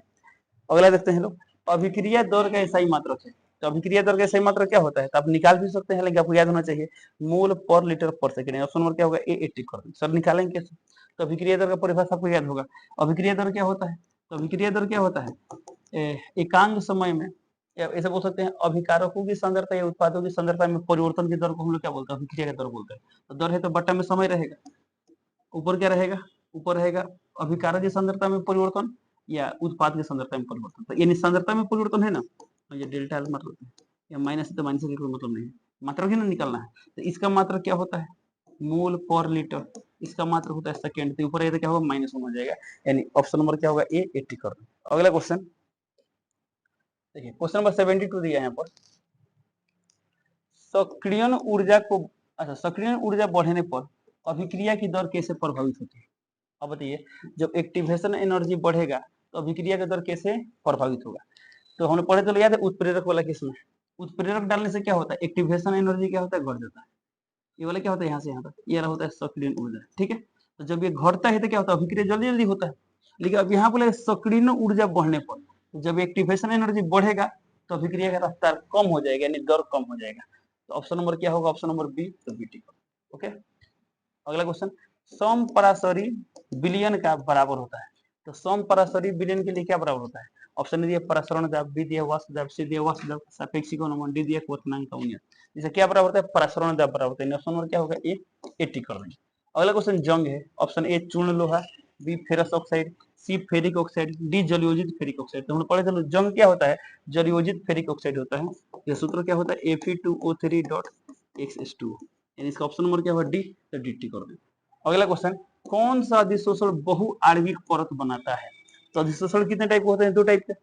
अगला देखते हैं लोग, अभिक्रिया दर का एसआई मात्रक है। तो अभिक्रिया दर का एसआई मात्रक क्या होता है? तो आप निकाल भी सकते हैं, लेकिन आपको याद होना चाहिए मोल पर लीटर पर सेकंड। ऑप्शन नंबर क्या होगा? ए, 80 कर दें। सर निकालेंगे कैसे? तो अभिक्रिया दर का परिभाषा आपको याद होगा। अभिक्रिया दर क्या होता है? तो अभिक्रिया दर क्या होता है? एकांक समय में, या ऐसे बोल सकते हैं अभिकारकों की सांद्रता या उत्पादों की सांद्रता में परिवर्तन की दर को हम लोग क्या बोलते हैं? अभिक्रिया का दर बोलते हैं। तो दर है तो बट्टा में समय रहेगा, ऊपर क्या रहेगा? ऊपर रहेगा अभिकारक की सांद्रता में परिवर्तन या उत्पाद की सांद्रता में परिवर्तन। तो यानी सांद्रता में परिवर्तन है ना, तो ये डेल्टा एल मतलब है, या माइनस है तो माइनस का कोई मतलब नहीं है, मात्रक ही ना निकालना है। तो इसका मात्रक क्या होता है? मोल पर लीटर। इसका मात्रक होता है सेकंड, तो ऊपर क्या होगा? माइनस हो जाएगा, यानी ऑप्शन नंबर क्या होगा? ए, 80 कर दो। अगला क्वेश्चन देखिए, क्वेश्चन नंबर 72 दिया है यहाँ पर, सक्रियण ऊर्जा को, अच्छा सक्रियण ऊर्जा बढ़ने पर अभिक्रिया की दर कैसे प्रभावित होती है? अब बताइए, जब एक्टिवेशन एनर्जी बढ़ेगा तो अभिक्रिया का दर कैसे प्रभावित होगा? तो हमने पढ़े तो याद है उत्प्रेरक वाला केस में, उत्प्रेरक डालने से क्या होता है, एक्टिवेशन एनर्जी क्या होता है, घट जाता है। ये वाला क्या होता है, यहाँ से यहाँ तक ये होता है सक्रियण ऊर्जा, ठीक है। तो जब ये घटता है तो क्या होता है, अभिक्रिया जल्दी जल्दी होता है। लेकिन अब यहाँ बोले सक्रियण ऊर्जा बढ़ने पर, जब एक्टिवेशन एनर्जी बढ़ेगा तो अभिक्रिया का रफ्तार कम हो जाएगा, यानी दर कम हो जाएगा। तो ऑप्शन नंबर क्या होगा, ऑप्शन नंबर बी, तो बी। ओके, अगला क्वेश्चन, समपराशरी विलयन का बराबर होता है। तो समपराशरी विलयन के लिए क्या बराबर होता है? ऑप्शन दिया परासरण दाब, बी दिया वाष्प दाब, सी दिया वाष्प दाब सापेक्षिक अनुमान, डी दिया क्वथनांक का उन्नयन। जैसे क्या बराबर होता है, परासरण दाब बराबर होता है। ऑप्शन नंबर क्या होगा, ए 80 कर देंगे। अगला क्वेश्चन जंग है। ऑप्शन ए चूर्ण लोहा, B ferrous oxide, C ferric oxide, D जलयोजित फेरिक ऑक्साइड। तो हम पढ़े थे जंग क्या होता है, जलयोजित फेरिक ऑक्साइड होता है। यह सूत्र क्या होता है, Fe2O3.Xs2, यानी इसका ऑप्शन नंबर क्या होगा, डी, तो डी कर देंगे। अगला क्वेश्चन, कौन सा अधिशोषण बहुआण्विक परत बनाता है? तो अधिशोषण कितने टाइप के होते हैं, दो टाइप के,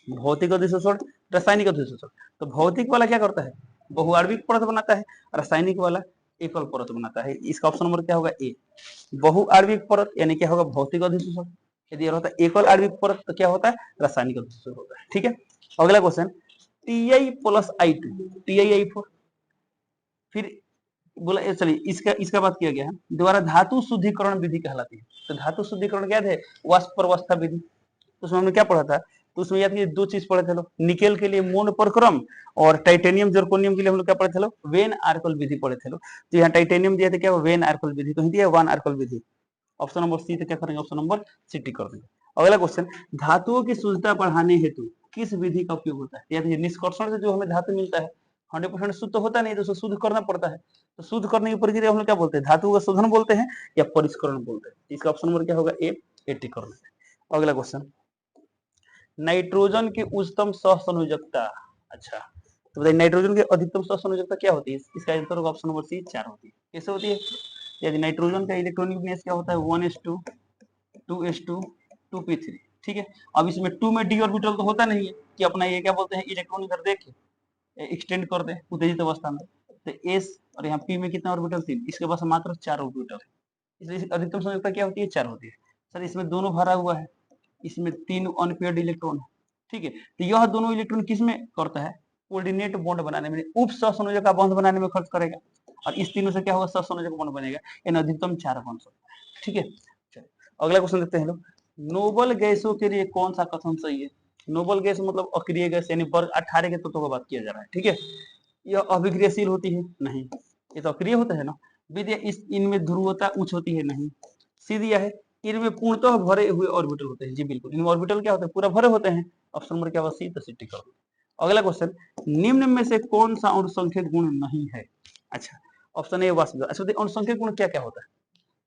भौतिक अधिशोषण, रासायनिक अधिशोषण। तो भौतिक वाला क्या करता है, बहुआण्विक परत बनाता है, रासायनिक वाला एकल परत बनाता है। इसका ऑप्शन नंबर क्या होगा, ए। बहुआण्विक परत यानी क्या होगा, भौतिक अधिशोषण। यदि होता है एकल आणविक परत तो क्या होता है, रासायनिक अधिशोषण होता है, ठीक है। अगला क्वेश्चन, Ti+I2 TiI4, फिर बोला चलिए इसका इसका बात किया गया है, द्वारा धातु शुद्धिकरण विधि कहलाती है। तो धातु शुद्धिकरण क्या है, वाष्प प्रवस्था विधि। तो उसमें हमने क्या पढ़ा था, तो उसमें याद कीजिए दो चीज पढ़े थे लोग, निकेल के लिए मोन परक्रम और टाइटेनियम जर्कोनियम के लिए हम लोग क्या पढ़े थे लोग, वेन आर्कल विधि पढ़े थे लोग। तो यहाँ टाइटेनियम दिया था क्या, वेन आर्कल विधि, तो दिया वन आर्कल विधि। ऑप्शन नंबर सी, तो क्या करेंगे, ऑप्शन नंबर सी टिक कर देंगे। अगला क्वेश्चन, धातुओं की शुद्धता बढ़ाने हेतु किस विधि का उपयोग होता है? याद कीजिए निष्कर्षण से जो हमें धातु मिलता है 100% शुद्ध तो होता नहीं, तो उसे शुद्ध करना पड़ता है। तो शुद्ध करने की प्रक्रिया हम लोग क्या बोलते हैं, धातु का शोधन बोलते हैं या परिष्करण बोलते हैं। इसका ऑप्शन नंबर क्या होगा, ए 80 कर देंगे। अगला क्वेश्चन, नाइट्रोजन की उच्चतम सहसंयोजकता, अच्छा तो बताइए नाइट्रोजन की अधिकतम सहसंयोजकता क्या होती है? इसका आंसर होगा ऑप्शन नंबर सी 4 होती है। कैसे होती है, यदि नाइट्रोजन का इलेक्ट्रॉनिक विन्यास क्या होता है, 1s2 2s2 2p3, ठीक है। अब इसमें 2 में डी ऑर्बिटल तो होता नहीं है कि अपना ये क्या बोलते हैं, इलेक्ट्रॉन इधर देके एक्सटेंड कर दे उत्तेजित अवस्था में, तो एस और यहाँ पी में कितना ऑर्बिटल, 3, इसके पास मात्र 4 ऑर्बिटल है, इसलिए अधिकतम संयोजकता क्या होती है, 4 होती है। सर इसमें दोनों भरा हुआ है, इसमें 3 अनपेयर्ड इलेक्ट्रॉन है, ठीक है। तो यह दोनों इलेक्ट्रॉन किस में करता है, कोऑर्डिनेट बॉन्ड बनाने में, उप सहसंयोजक का बंध बनाने में खर्च करेगा, और इस तीनों से क्या होगा, सहसंयोजक बॉन्ड बनेगा, यानी अधिकतम 4 बन सकता है, ठीक है। चलिए अगला क्वेश्चन देखते हैं लोग, नोबल गैसों के लिए कौन सा कथन सही है? नोबल गैस मतलब अक्रिय गैस, यानी वर्ग 18 के तत्वों का बात किया जा रहा है, ठीक है। यह अभिक्रियाशील होती है, नहीं, ये तो अक्रिय होता है ना। विद्या इस इनमें ध्रुवता उच्च होती है, नहीं। सी दिया है, इनमें पूर्णतः भरे हुए ऑर्बिटल होते हैं, जी बिल्कुल, इनमें ऑर्बिटल क्या होते हैं, पूरा भरे होते हैं। ऑप्शन नंबर क्या होगा, सी, तो सी टिक कर दो। अगला क्वेश्चन, निम्न में से कौन सा अनुसंख्यक गुण नहीं है? अच्छा ऑप्शन ए वाष्प दाब। अच्छा अनुसंख्यक गुण क्या क्या होता है?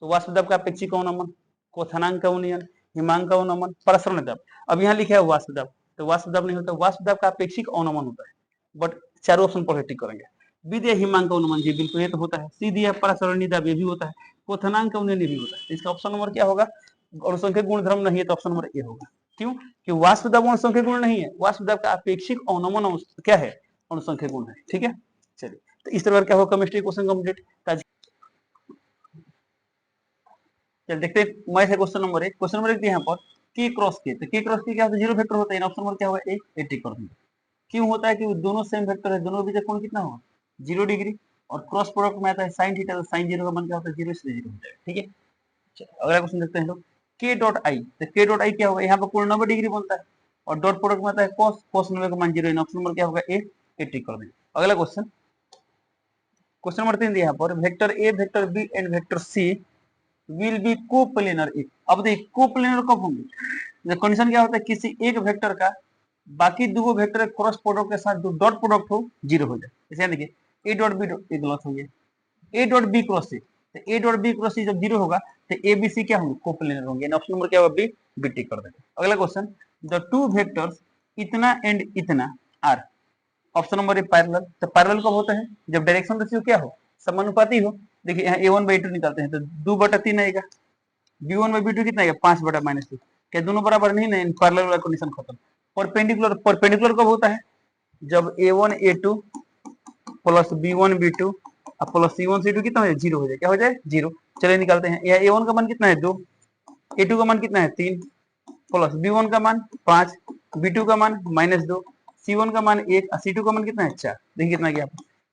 तो वाष्प दाब का अपेक्षिक अवनमन, क्वथनांक का उन्नयन, हिमांक का अवनमन, परासरण दाब। अब यहाँ लिखा है वाष्प दाब, तो वाष्प दाब नहीं होता, वाष्प दाब का अपेक्षिक अवनमन होता है, बट चारों ऑप्शन पर टिक करेंगे। बी दिया हिमांक का अनुमान, जी बिल्कुल ये तो होता है। सी दिया परासरणी दाब, ये भी होता है। क्वथनांक का उन्नयन भी होता है। इसका ऑप्शन नंबर क्या होगा, अनुसंख्यक गुणधर्म नहीं है, तो ऑप्शन नंबर ए होगा। क्यों, कि वाष्प दाब अनुसंख्यक गुण नहीं है, वाष्प दाब का अपेक्षिक अवनमन क्या है, अनुसंख्यक गुण है, ठीक है। चलिए तो इस तरह क्या होगा, केमिस्ट्री क्वेश्चन कंप्लीट। चल देखते हैं मैथ है क्वेश्चन नंबर 1। क्वेश्चन नंबर 1 यहाँ पर के क्रॉस के, तो के क्रॉस के क्या होता है, जीरो वेक्टर होता है, ऑप्शन नंबर क्या होगा, ए 80 कर देंगे। क्यों होता है, कि दोनों सेम वेक्टर है, दोनों के बीच कोण कितना होगा, 0 डिग्री, और क्रॉस प्रोडक्ट में आता है sin थीटा, तो sin 0 का मान क्या होता है, 0, इसलिए 0 हो जाएगा, ठीक है। चलो अगला क्वेश्चन देखते हैं लोग, के डॉट आई, तो के डॉट आई क्या होगा, यहाँ पर कोण 90 डिग्री बनता है, और डॉट प्रोडक्ट में आता है cos, cos 90 का मान 0, ऑप्शन नंबर क्या होगा, ए 80 कर देंगे। अगला क्वेश्चन, क्वेश्चन नंबर 3 यहाँ पर vector A, vector B and vector C will be coplanar. अब देखिए कोप्लेनर कब होंगे, कंडीशन क्या होता है, किसी एक वेक्टर का बाकी दो वेक्टर क्रॉस प्रोडक्ट के साथ जो डॉट प्रोडक्ट हो 0 हो जाए। जैसे देखिए ए डॉट बी डॉट, गलत हो गया, ए डॉट बी क्रॉस सी, तो ए डॉट बी क्रॉस सी जब 0 होगा तो ए बी सी क्या होंगे, कोप्लेनर होंगे, ऑप्शन नंबर क्या होगा, बी, बी टिक कर देंगे। अगला क्वेश्चन, द टू वेक्टर्स इतना एंड इतना are, option number A parallel. तो पैरेलल कब होता है, जब डायरेक्शन रेशियो क्या हो, समानुपाती हो। देखिए यहाँ a1/2 निकालते हैं तो 2/3 आएगा, b1/b2 कितना आएगा, 5/-2, क्या दोनों बराबर नहीं, नहीं पैरेलल वाला कंडीशन खत्म। परपेंडिकुलर, परपेंडिकुलर कब होता है, जब a1 a2 plus B1 B2 अब प्लस C1 C2 कितना हो जाए 0 हो जाए, क्या हो जाए 0। चलिए निकालते हैं, यहाँ A1 का मान कितना है 2, A2 का मान कितना है 3, प्लस B1 का मान 5, B2 का मान -2, C1 का मान 1, C2 का मान कितना है 4। देखिए कितना गया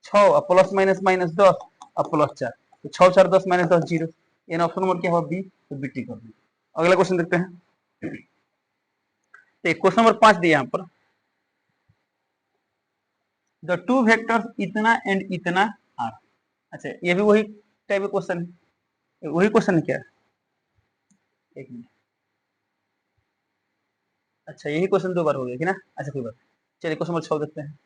6, अब प्लस माइनस माइनस 10, अब प्लस 4, तो 6 4 10 -10 0। यानी ऑप्शन नंबर क्या होगा बी, तो बी टिक कर देंगे। अगला क्वेश्चन देखते हैं। क्वेश्चन नंबर 5 दिया यहाँ पर, द टू वेक्टर्स इतना एंड इतना आर। अच्छा ये भी वही टाइप का क्वेश्चन है, वही क्वेश्चन क्या है, एक मिनट। अच्छा यही क्वेश्चन 2 बार हो गया कि ना। अच्छा कोई बात, चलिए क्वेश्चन नंबर 6 देखते हैं।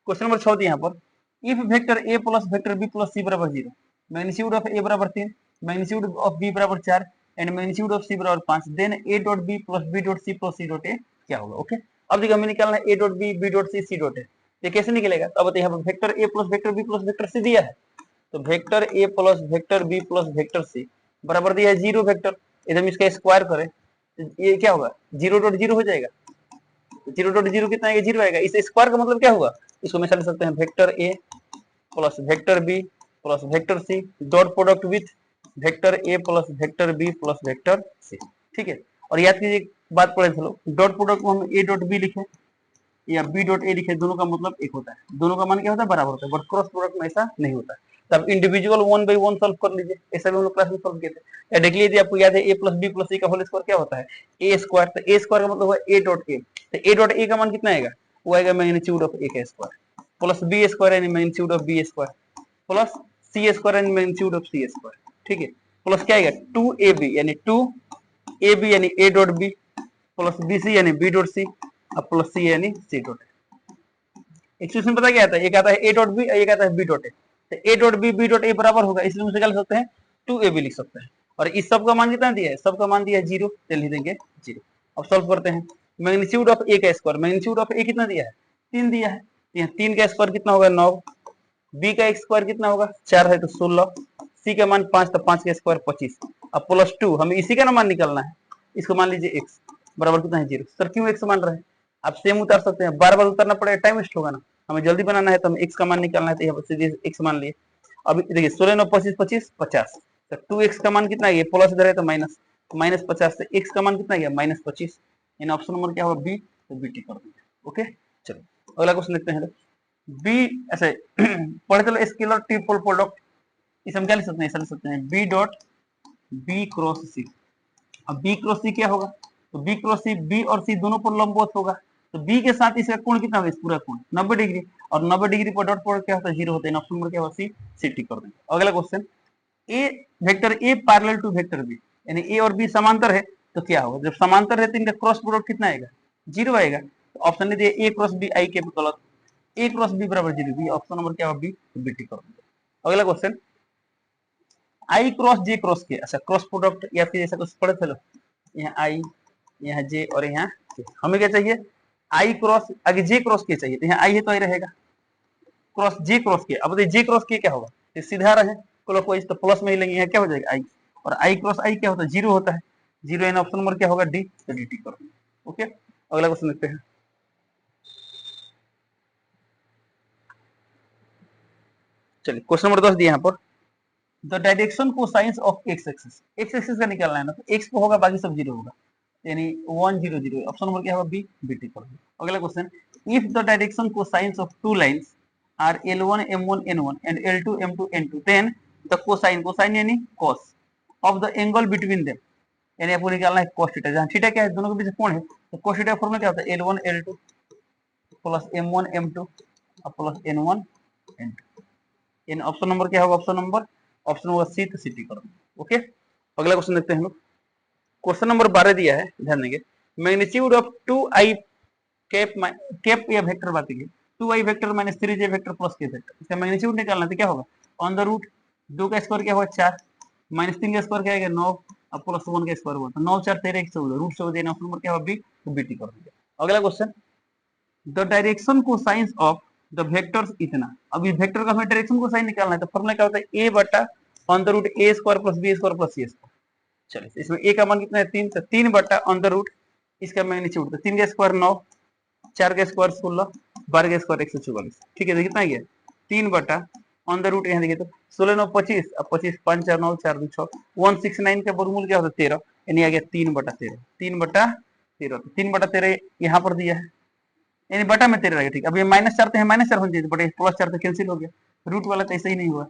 क्वेश्चन नंबर 6 दिया यहाँ पर, if vector A plus vector B plus C बराबर 0, मैग्नीट्यूड ऑफ ए बराबर 3, मैग्नीट्यूड ऑफ बी बराबर 4 एंड मैग्नीट्यूड ऑफ सी बराबर 5, then A dot B plus B dot C plus C dot A क्या होगा। Okay, अब देखिए हमें निकालना है A dot B, B dot C, C dot A. ये कैसे निकलेगा, तो अब बताइए यहाँ पर vector A plus vector B plus vector C दिया है, तो vector A plus vector B plus vector C बराबर दिया है 0 वेक्टर, यदि हम इसका स्क्वायर करें तो ये क्या होगा 0 डॉट 0 हो जाएगा, 0 डॉट 0 कितना आएगा 0 आएगा। इस स्क्वायर का मतलब क्या होगा, इसको हमेशा लिख सकते हैं vector A plus vector B plus vector C dot product with vector A plus vector B plus vector C. ठीक है, और याद कीजिए बात पढ़े थे लोग, डॉट प्रोडक्ट को हम ए डॉट बी लिखे या बी डॉट ए लिखे, दोनों का मतलब एक होता है, दोनों का मान क्या होता है बराबर होता है, बट क्रॉस प्रोडक्ट में ऐसा नहीं होता है। तब इंडिविजुअल 1 बाई 1 सॉल्व कर लीजिए, ऐसा भी हम लोग क्लास में सॉल्व किए थे। या देख लीजिए आपको याद है ए प्लस बी प्लस सी का होल स्क्वायर क्या होता है ए स्क्वायर, तो ए स्क्वायर का मतलब हुआ ए डॉट ए, तो ए डॉट ए का मान कितना आएगा, वो आएगा मैग्नीट्यूड ऑफ ए का स्क्वायर प्लस बी स्क्वायर यानी magnitude of B square plus C square यानी मैग्नीट्यूड ऑफ सी स्क्वायर। ठीक है, प्लस क्या आएगा 2ab यानी 2ab यानी A dot B plus B C यानी बी डॉट सी अब प्लस सी यानी सी डॉट ए। इक्वेशन पता क्या आता है, एक आता है ए डॉट बी, एक आता है बी डॉट ए, तो A dot B B dot A बराबर होगा, इसलिए हम क्या लिख सकते हैं 2ab लिख सकते हैं। और इस सब का मान कितना दिया है, सब का मान दिया है 0, तो लिख देंगे 0। अब सॉल्व करते हैं, मैग्नीट्यूड ऑफ ए का स्क्वायर, मैग्नीट्यूड ऑफ ए कितना दिया है 3 दिया है, यहाँ 3 का स्क्वायर कितना होगा 9, बी का स्क्वायर कितना होगा 4 है तो 16, सी का मान 5 तो 5 का स्क्वायर 25, अब प्लस 2 हमें इसी का ना मान निकालना है, इसको मान लीजिए x बराबर कितना है 0। सर क्यों x मान रहे हैं, आप सेम उतार सकते हैं, बार बार उतारना पड़ेगा टाइम वेस्ट होगा ना, हमें जल्दी बनाना है तो हम x का मान निकालना है, तो यहाँ पर सीधे x मान लिए। अब देखिए 16 9 25 25 50, तो 2x का मान कितना है, प्लस इधर है तो माइनस, माइनस 50 से x का मान कितना है -25, यानी ऑप्शन नंबर क्या होगा बी, तो बी टी कर देंगे। ओके चलो अगला क्वेश्चन देखते हैं। बी ऐसे पढ़े चलो स्केलर ट्रिपल प्रोडक्ट, इसे हम क्या लिख सकते हैं, ऐसा लिख सकते हैं बी डॉट बी क्रॉस सी। अब बी क्रॉस सी क्या होगा, तो बी क्रॉस सी बी और सी दोनों पर लंबवत होगा, तो बी के साथ इसका कोण कितना होगा, इस पूरा कोण 90 डिग्री, और 90 डिग्री पर डॉट प्रोडक्ट क्या होता है 0 होता है, ऑप्शन नंबर क्या होगा सी, सी टिक कर देंगे। अगला question, A vector A parallel to vector B, यानी ए और बी समांतर है, तो क्या होगा, जब समांतर है तो इनका क्रॉस प्रोडक्ट कितना आएगा 0 आएगा, तो ऑप्शन नहीं दिया ए क्रॉस बी आई के गलत, ए क्रॉस बी बराबर 0, बी ऑप्शन नंबर क्या होगा बी, तो बी टिक कर देंगे। अगला क्वेश्चन, आई क्रॉस जे क्रॉस के, अच्छा क्रॉस प्रोडक्ट या फिर ऐसा कुछ पढ़े थे लो, यहाँ आई यहाँ जे और यहाँ के, हमें क्या चाहिए आई क्रॉस, आगे जे क्रॉस के चाहिए, तो यहाँ आई है तो आई रहेगा, क्रॉस जे क्रॉस के, अब जे क्रॉस के क्या होगा, तो सीधा रहे क्लॉकवाइज तो प्लस में ही लेंगे, यहाँ क्या हो जाएगा आई, और आई क्रॉस आई क्या होता है 0 होता है, 0 यानी ऑप्शन नंबर क्या होगा डी, तो डी टी कर देंगे। ओके अगला क्वेश्चन देखते हैं। चलिए क्वेश्चन नंबर 10 दिया यहाँ पर, the direction cosines of x axis, x axis का निकालना है ना, तो एक्स को होगा बाकी सब 0 होगा, यानी 1 0 0, ऑप्शन नंबर क्या होगा बी, बी टी कर देंगे। अगला question, if the direction cosines of two lines are L1 M1 N1 and L2 M2 N2, then the cosine, cosine यानी cos of the angle between them, यानी आपको निकालना है cos थीटा, जहां theta क्या है दोनों के बीच कोण है, तो cos थीटा फॉर्मूला क्या होता है L1 L2 plus M1 M2 plus N1 N2, इन ऑप्शन नंबर क्या होगा, ऑप्शन नंबर सी, तो सी टी कर देंगे। ओके अगला क्वेश्चन देखते हैं हम लोग, क्वेश्चन नंबर 12 दिया है, ध्यान देंगे, magnitude of 2i cap cap या वेक्टर बात की 2i vector minus 3j vector plus k vector, इसका मैग्नीट्यूड निकालना तो क्या होगा, ऑन द रूट 2 का स्क्वायर क्या होगा 4, माइनस 3 का स्क्वायर क्या आएगा 9, अब प्लस 1 का स्क्वायर हुआ तो 9 4 13 14, रूट 14 देना, ऑप्शन नंबर क्या होगा बी, तो बी टी कर देंगे। अगला question, the direction cosines of the vectors इतना, अब इस वेक्टर का हमें डायरेक्शन कोसाइन निकालना है, तो फॉर्मूला क्या होता है a बटा on the root a square plus b square plus c square. चलिए इसमें a का मान कितना है 3, तो 3 बटा ऑन द रूट इसका मैग्नीट्यूड, तो 3 का स्क्वायर 9, 4 का स्क्वायर 16, 12 का स्क्वायर 144, ठीक है। कितना गया 3 बटा ऑन द रूट, यहाँ देखिए तो 16 9 25, अब 25 5 4 9 4 2 6, 169 का वर्गमूल क्या होता है 13, यानी आ गया 3 बटा 13, 3 बटा 13, 3 बटा 13 यहाँ पर दिया है, यानी बटा में 13 रहेगा, ठीक। अब ये -4 तो है, -4 होना चाहिए, बटे +4 तो कैंसिल हो गया, रूट वाला तो ऐसा ही नहीं हुआ।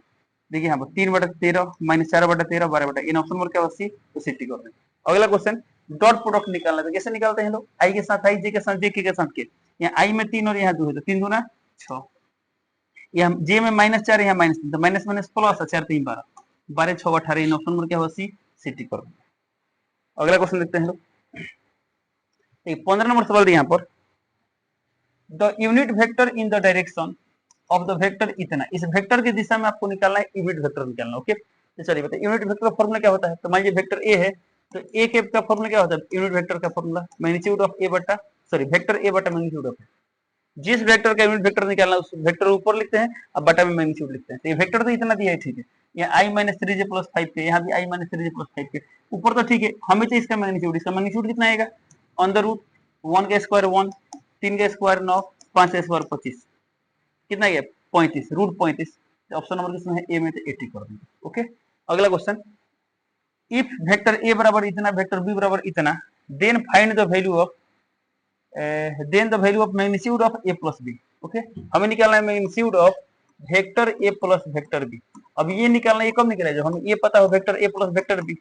देखिए यहाँ पर 3 बटा 13 -4 बटा 13 12 बटा, इन ऑप्शन पर क्या होगा सी, तो सी टिक कर देंगे। अगला क्वेश्चन, डॉट प्रोडक्ट निकालना है, तो कैसे निकालते हैं लोग, आई के साथ आई, जे के साथ जे, के साथ के, यहाँ आई में 3 और यहाँ 2 है, तो 3 दूना 6, यहाँ जे में -4 यहाँ -3, तो माइनस माइनस प्लस, 4 3 12, 12 6 18, इन ऑप्शन पर क्या होगा सी, सी टिक कर देंगे। अगला क्वेश्चन देखते हैं लोग, 15 नंबर सवाल यहाँ पर, the unit vector in the direction of the vector इतना, इस वेक्टर की दिशा में आपको निकालना है, यूनिट वेक्टर निकालना, ओके। तो चलिए बताइए यूनिट वेक्टर का फॉर्मूला क्या होता है, तो मान लीजिए वेक्टर ए है, तो ए के का फॉर्मूला क्या होता है, यूनिट वेक्टर का फॉर्मूला मैग्नीट्यूड ऑफ ए बटा, सॉरी वेक्टर ए बटा मैग्नीट्यूड ऑफ, जिस वेक्टर का यूनिट वेक्टर निकालना उस वेक्टर ऊपर लिखते हैं, अब बटा में मैग्नीट्यूड लिखते हैं। तो ये वेक्टर तो इतना दिया है, ठीक है, यहाँ i - 3j + 5k, यहाँ भी i - 3j + 5k, ऊपर तो ठीक है, हमें चाहिए इसका मैग्नीट्यूड कितना आएगा, ऑन द रूट 1 का स्क्वायर 1, 3 का स्क्वायर 9, 5 का स्क्वायर 25, कितना गया 35, रूट 35, ऑप्शन नंबर किसमें है, ए में, तो 80 कर देंगे, ओके। अगला क्वेश्चन, इफ वेक्टर ए बराबर इतना, वेक्टर बी बराबर इतना, then find the value of, then the value of magnitude of A plus B, okay. हमें निकालना है magnitude of vector A plus vector B. अब ये निकालना, ये कब निकलेगा, जब हमें ये पता हो vector A plus vector B,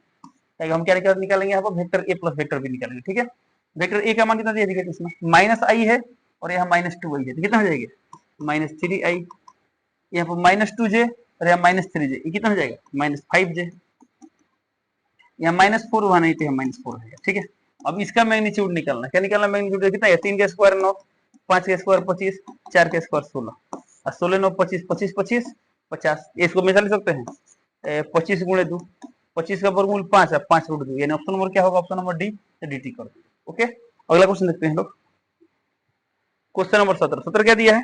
हम क्या निकालेंगे यहाँ पर, vector A plus vector B निकालेंगे, ठीक है। वेक्टर ए का मान कितना दिया है इसमें, -i है, और यहाँ -2i है, तो कितना हो जाएगा -3i, यहाँ पर -2j, और यहाँ -3j, ये कितना हो जाएगा -5j, यहाँ -4 वहां नहीं, तो यहाँ -4 है, ठीक है। अब इसका मैग्नीट्यूड निकालना, क्या निकालना मैग्नीट्यूड, कितना है 3 का स्क्वायर 9, 5 का स्क्वायर 25, 4 का स्क्वायर 16, और 16 9 25 25 25 50, इसको मिसाल सकते हैं 25 गुणे 2, 25 का वर्गमूल 5 है, 5 रूट 2, यानी ऑप्शन नंबर क्या होगा, ऑप्शन नंबर डी, dt कर दो, ओके। अगला क्वेश्चन देखते हैं लोग, क्वेश्चन नंबर 17, 17 क्या दिया है,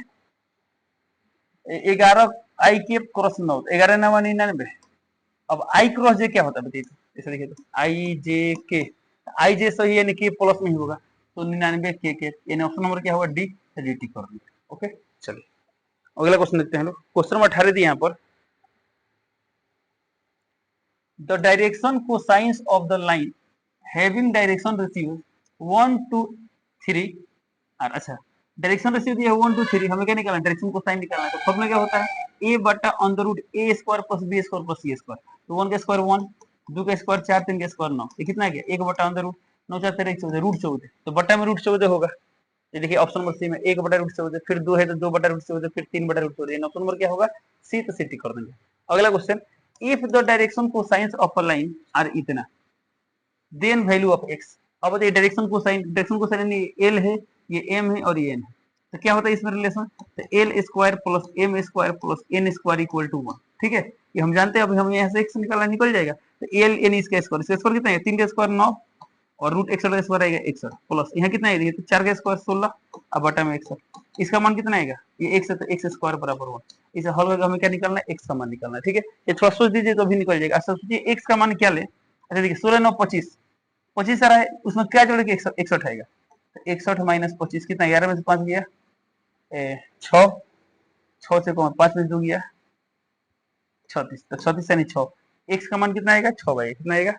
11 आई के क्रॉस 9, 11 9 99, अब आई क्रॉस जे क्या होता है बताइए, ऐसे देखिए तो आई जे के, आई जे सही यानी के प्लस में ही होगा, तो 99 के, यानी ऑप्शन नंबर क्या होगा डी, डी टी कर देंगे, ओके। चलिए अगला क्वेश्चन देखते हैं लोग, क्वेश्चन नंबर 18 दिया यहाँ पर, the direction cosines of the line having direction ratio 1 to 3, अच्छा डायरेक्शन रेशियो दिया है 1 to 3, हमें क्या निकालना है, डायरेक्शन कोसाइन निकालना है, तो फॉर्मूला क्या होता है, a बटा on the root a square plus b square plus c square, तो 1 का स्क्वायर 1, 2 का स्क्वायर 4, 3 का स्क्वायर 9, ये कितना आ गया 1 बटा ऑन द रूट 9 4 13 14, रूट 14, तो बटा में रूट 14 होगा, ये देखिए ऑप्शन नंबर सी में 1 बटा रूट 14, फिर 2 है तो 2 बटा रूट 14, फिर 3 बटा रूट 14, ऑप्शन नंबर क्या होगा सी, तो सी टिक कर देंगे। अगला question, if the direction cosines of a line are इतना, देन वैल्यू ऑफ एक्स, अब बताइए डायरेक्शन कोसाइन एल है, ये एम है और ये एन है, तो क्या होता है इसमें रिलेशन, तो L square plus M square plus N square equal to 1, ठीक है, ये हम जानते हैं, अभी हम यहाँ से एक्स निकालना निकल जाएगा, तो एल एन इसका स्क्वायर कितना है 3 का स्क्वायर 9, और रूट 61 का स्क्वायर आएगा 61 प्लस यहाँ कितना है, तो 4 का स्क्वायर 16, अब बटा में 61, इसका मान कितना आएगा, ये एक्स है तो एक्स स्क्वायर बराबर 1, इसे हल करके हमें क्या निकालना है, एक्स का मान निकालना है, ठीक है। ये थोड़ा सोच दीजिए तो अभी निकल जाएगा। अच्छा सोचिए एक्स का मान क्या ले, अच्छा देखिए 16 9 25, 25 आ रहा है, उसमें क्या जोड़ के 61 आएगा, तो 61 माइनस 25 कितना, 11 में से 5 गया 6, 6 से कौन 5 में 2 गया 36, तो 36 यानी 6, एक्स का मान कितना आएगा 6 भाई, कितना आएगा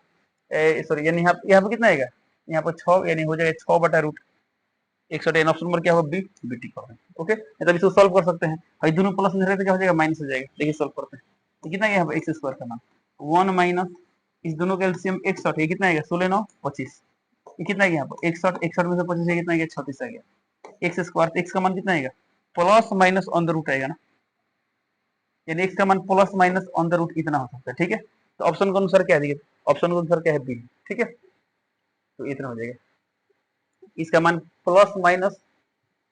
सॉरी, यानी यहाँ पे कितना आएगा, यहाँ पर 6, यानी हो जाएगा 6 बटा रूट 61, ऑप्शन नंबर क्या होगा बी, बी टी कर, ओके। तब इसको सॉल्व कर सकते हैं, भाई दोनों प्लस में रहते क्या हो जाएगा माइनस हो जाएगा, देखिए सॉल्व करते हैं, तो कितना यहाँ पर एक्स स्क्वायर का मान 1 माइनस इस दोनों का एलसीएम 61, ये कितना आएगा 16 9 25, ये कितना है यहाँ पर 61, 61 में से 25 कितना आएगा 36 आ गया, एक्स स्क्वायर, एक्स का मान कितना आएगा plus minus on the root आएगा ना, यानी एक्स का मान plus minus on the root इतना हो सकता है, ठीक है। तो ऑप्शन के अनुसार क्या है, ऑप्शन के अनुसार क्या है बी, ठीक है, तो इतना हो जाएगा, इसका मान प्लस माइनस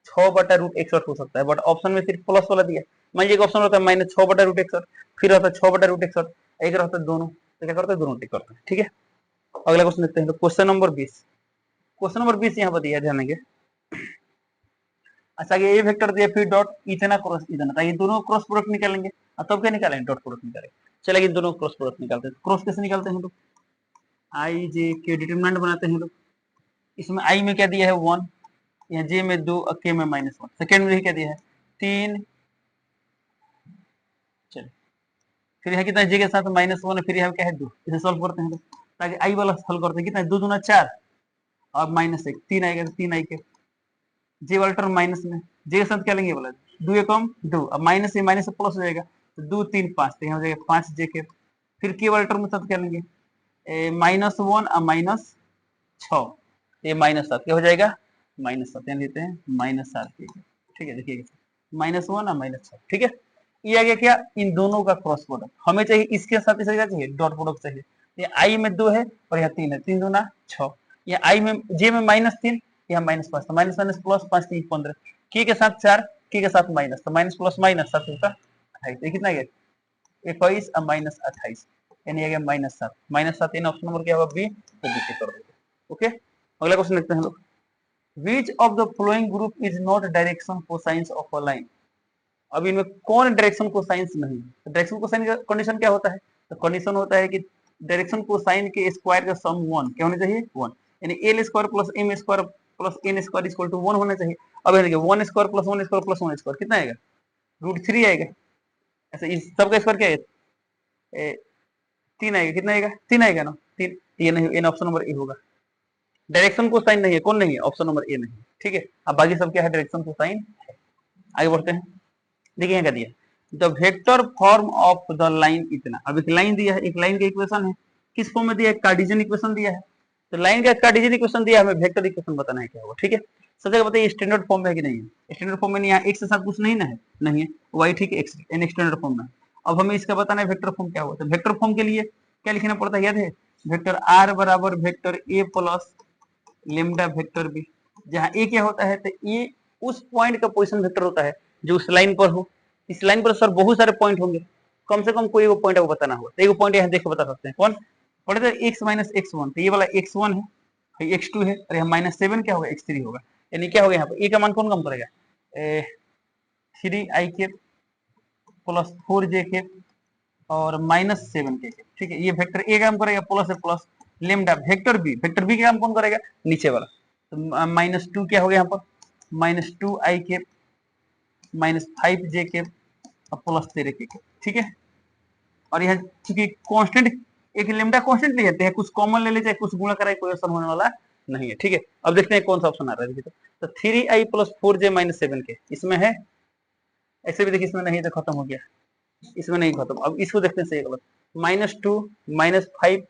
6 बटा रूट 61 हो सकता है, बट ऑप्शन में सिर्फ प्लस वाला दिया, मान लीजिए ऑप्शन होता है -6 बटा रूट 61, फिर होता है 6 बटा रूट 61, एक रहता है दोनों, तो क्या करते हैं दोनों टिक करते हैं, ठीक है। अगला क्वेश्चन देखते हैं, क्वेश्चन नंबर 20, क्वेश्चन नंबर 20 यहाँ पर दिया ध्यान देंगे, अच्छा ये वेक्टर दिया फिर डॉट इतना क्रॉस इतना, तो ये दोनों क्रॉस प्रोडक्ट निकालेंगे, तब क्या निकालेंगे डॉट प्रोडक्ट निकालेंगे, चलिए दोनों क्रॉस प्रोडक्ट निकालते हैं, क्रॉस कैसे निकालते हैं लोग, आई जे के डिटरमिनेंट बनाते हैं लोग, इसमें आई में क्या दिया है 1, यहाँ जे में 2 और के में -1, सेकेंड में क्या दिया है 3। चलिए फिर यहाँ कितना जे के साथ -1 है, फिर यहाँ क्या है 2, इसे सॉल्व करते हैं ताकि आई वाला सॉल्व करते हैं। कितना 2 दूना 4 और -1 3 आएगा, 3 आई के जे वाला टर्म माइनस में, जे के साथ क्या लेंगे बोला 2 कम 2, अब माइनस से प्लस हो जाएगा तो 2 3 5, तो यहाँ हो जाएगा 5 जे के। फिर के वाला टर्म के साथ क्या लेंगे -1 और -6, ये -7 क्या हो जाएगा -7, यहाँ लेते हैं -7, ठीक है। देखिए -1 और -6, ठीक है। ये आ गया क्या इन दोनों का क्रॉस प्रोडक्ट, हमें चाहिए इसके साथ इसे क्या चाहिए डॉट प्रोडक्ट चाहिए। ये आई में 2 है और यहाँ 3 है, 3 दूना 6, ये आई में जे में -3, यहाँ -5, तो माइनस माइनस प्लस 5 3 15, के साथ 4, के साथ माइनस, तो माइनस प्लस माइनस 7 होता 28, ये कितना गया 21 और -28, यानी आ गया -7, -7 यानी ऑप्शन नंबर क्या होगा बी, तो बी कर देंगे। ओके, अगला क्वेश्चन देखते हैं हम लोग। Which of the following group is not direction cosines of a line? अब इनमें कौन डायरेक्शन कोसाइंस नहीं है। डायरेक्शन कोसाइन का कंडीशन क्या होता है, तो कंडीशन होता है कि डायरेक्शन कोसाइन के स्क्वायर का सम 1 क्या होना चाहिए 1, यानी L square plus M square plus N square equal to 1 होना चाहिए। अब देखिए 1 square plus 1 square plus 1 square कितना आएगा √3 आएगा। ऐसे इस सब का स्क्वायर क्या है 3 आएगा, कितना आएगा 3 आएगा ना 3, ये नहीं, एन ऑप्शन नंबर ए होगा। डायरेक्शन कोसाइन नहीं है, कौन नहीं है ऑप्शन नंबर ए नहीं, ठीक है। अब बाकी सब क्या है डायरेक्शन कोसाइन है। आगे बढ़ते हैं, देखिए यहाँ क्या दिया the vector form of the line इतना। अब एक लाइन दिया है, एक लाइन का इक्वेशन है, किस फॉर्म में दिया है कार्टेशियन इक्वेशन दिया है, तो लाइन का कार्टेशियन इक्वेशन दिया है, हमें वेक्टर इक्वेशन बताना है क्या होगा, ठीक है। सबसे बताइए स्टैंडर्ड फॉर्म में है कि नहीं है, स्टैंडर्ड फॉर्म में नहीं है, एक्स के साथ कुछ नहीं ना है, नहीं है वाई, ठीक है एक्स एन स्टैंडर्ड फॉर्म में। अब हमें इसका बताना है वेक्टर फॉर्म क्या होगा, तो वेक्टर फॉर्म के लिए क्या लिखना पड़ता है याद है, वेक्टर आर बराबर vector A plus lambda vector B, जहां ए क्या होता है तो ए उस पॉइंट का पोजीशन वेक्टर होता है जो उस लाइन पर हो। इस लाइन पर सर बहुत सारे पॉइंट होंगे, कम से कम कोई वो पॉइंट आपको बताना होगा, तो एक पॉइंट यहाँ देख के बता सकते हैं कौन पढ़े थे x माइनस x1, तो ये वाला x1 है, x2 है और यहाँ -7 क्या होगा x3 होगा, यानी क्या होगा यहाँ पर ए का मान कौन कम करेगा 3i के प्लस 4j के और -7 के, ठीक है। ये वेक्टर ए काम करेगा प्लस है प्लस लेमडा, वेक्टर बी का काम कौन करेगा नीचे वाला, तो -2 क्या हो गया यहाँ पर -2i के -5j के और प्लस 13 के, ठीक है। और यहाँ चूंकि कांस्टेंट एक लेमडा कांस्टेंट ले जाते हैं, कुछ कॉमन ले लीजिए, कुछ गुणा कराए, कोई ऑप्शन होने वाला नहीं है, ठीक है। अब देखते हैं कौन सा ऑप्शन आ रहा है, तो 3i प्लस 4j -7 के इसमें है, ऐसे भी देखिए इसमें नहीं तो खत्म हो गया, इसमें नहीं खत्म। अब इसको देखते हैं सही गलत, -2 -5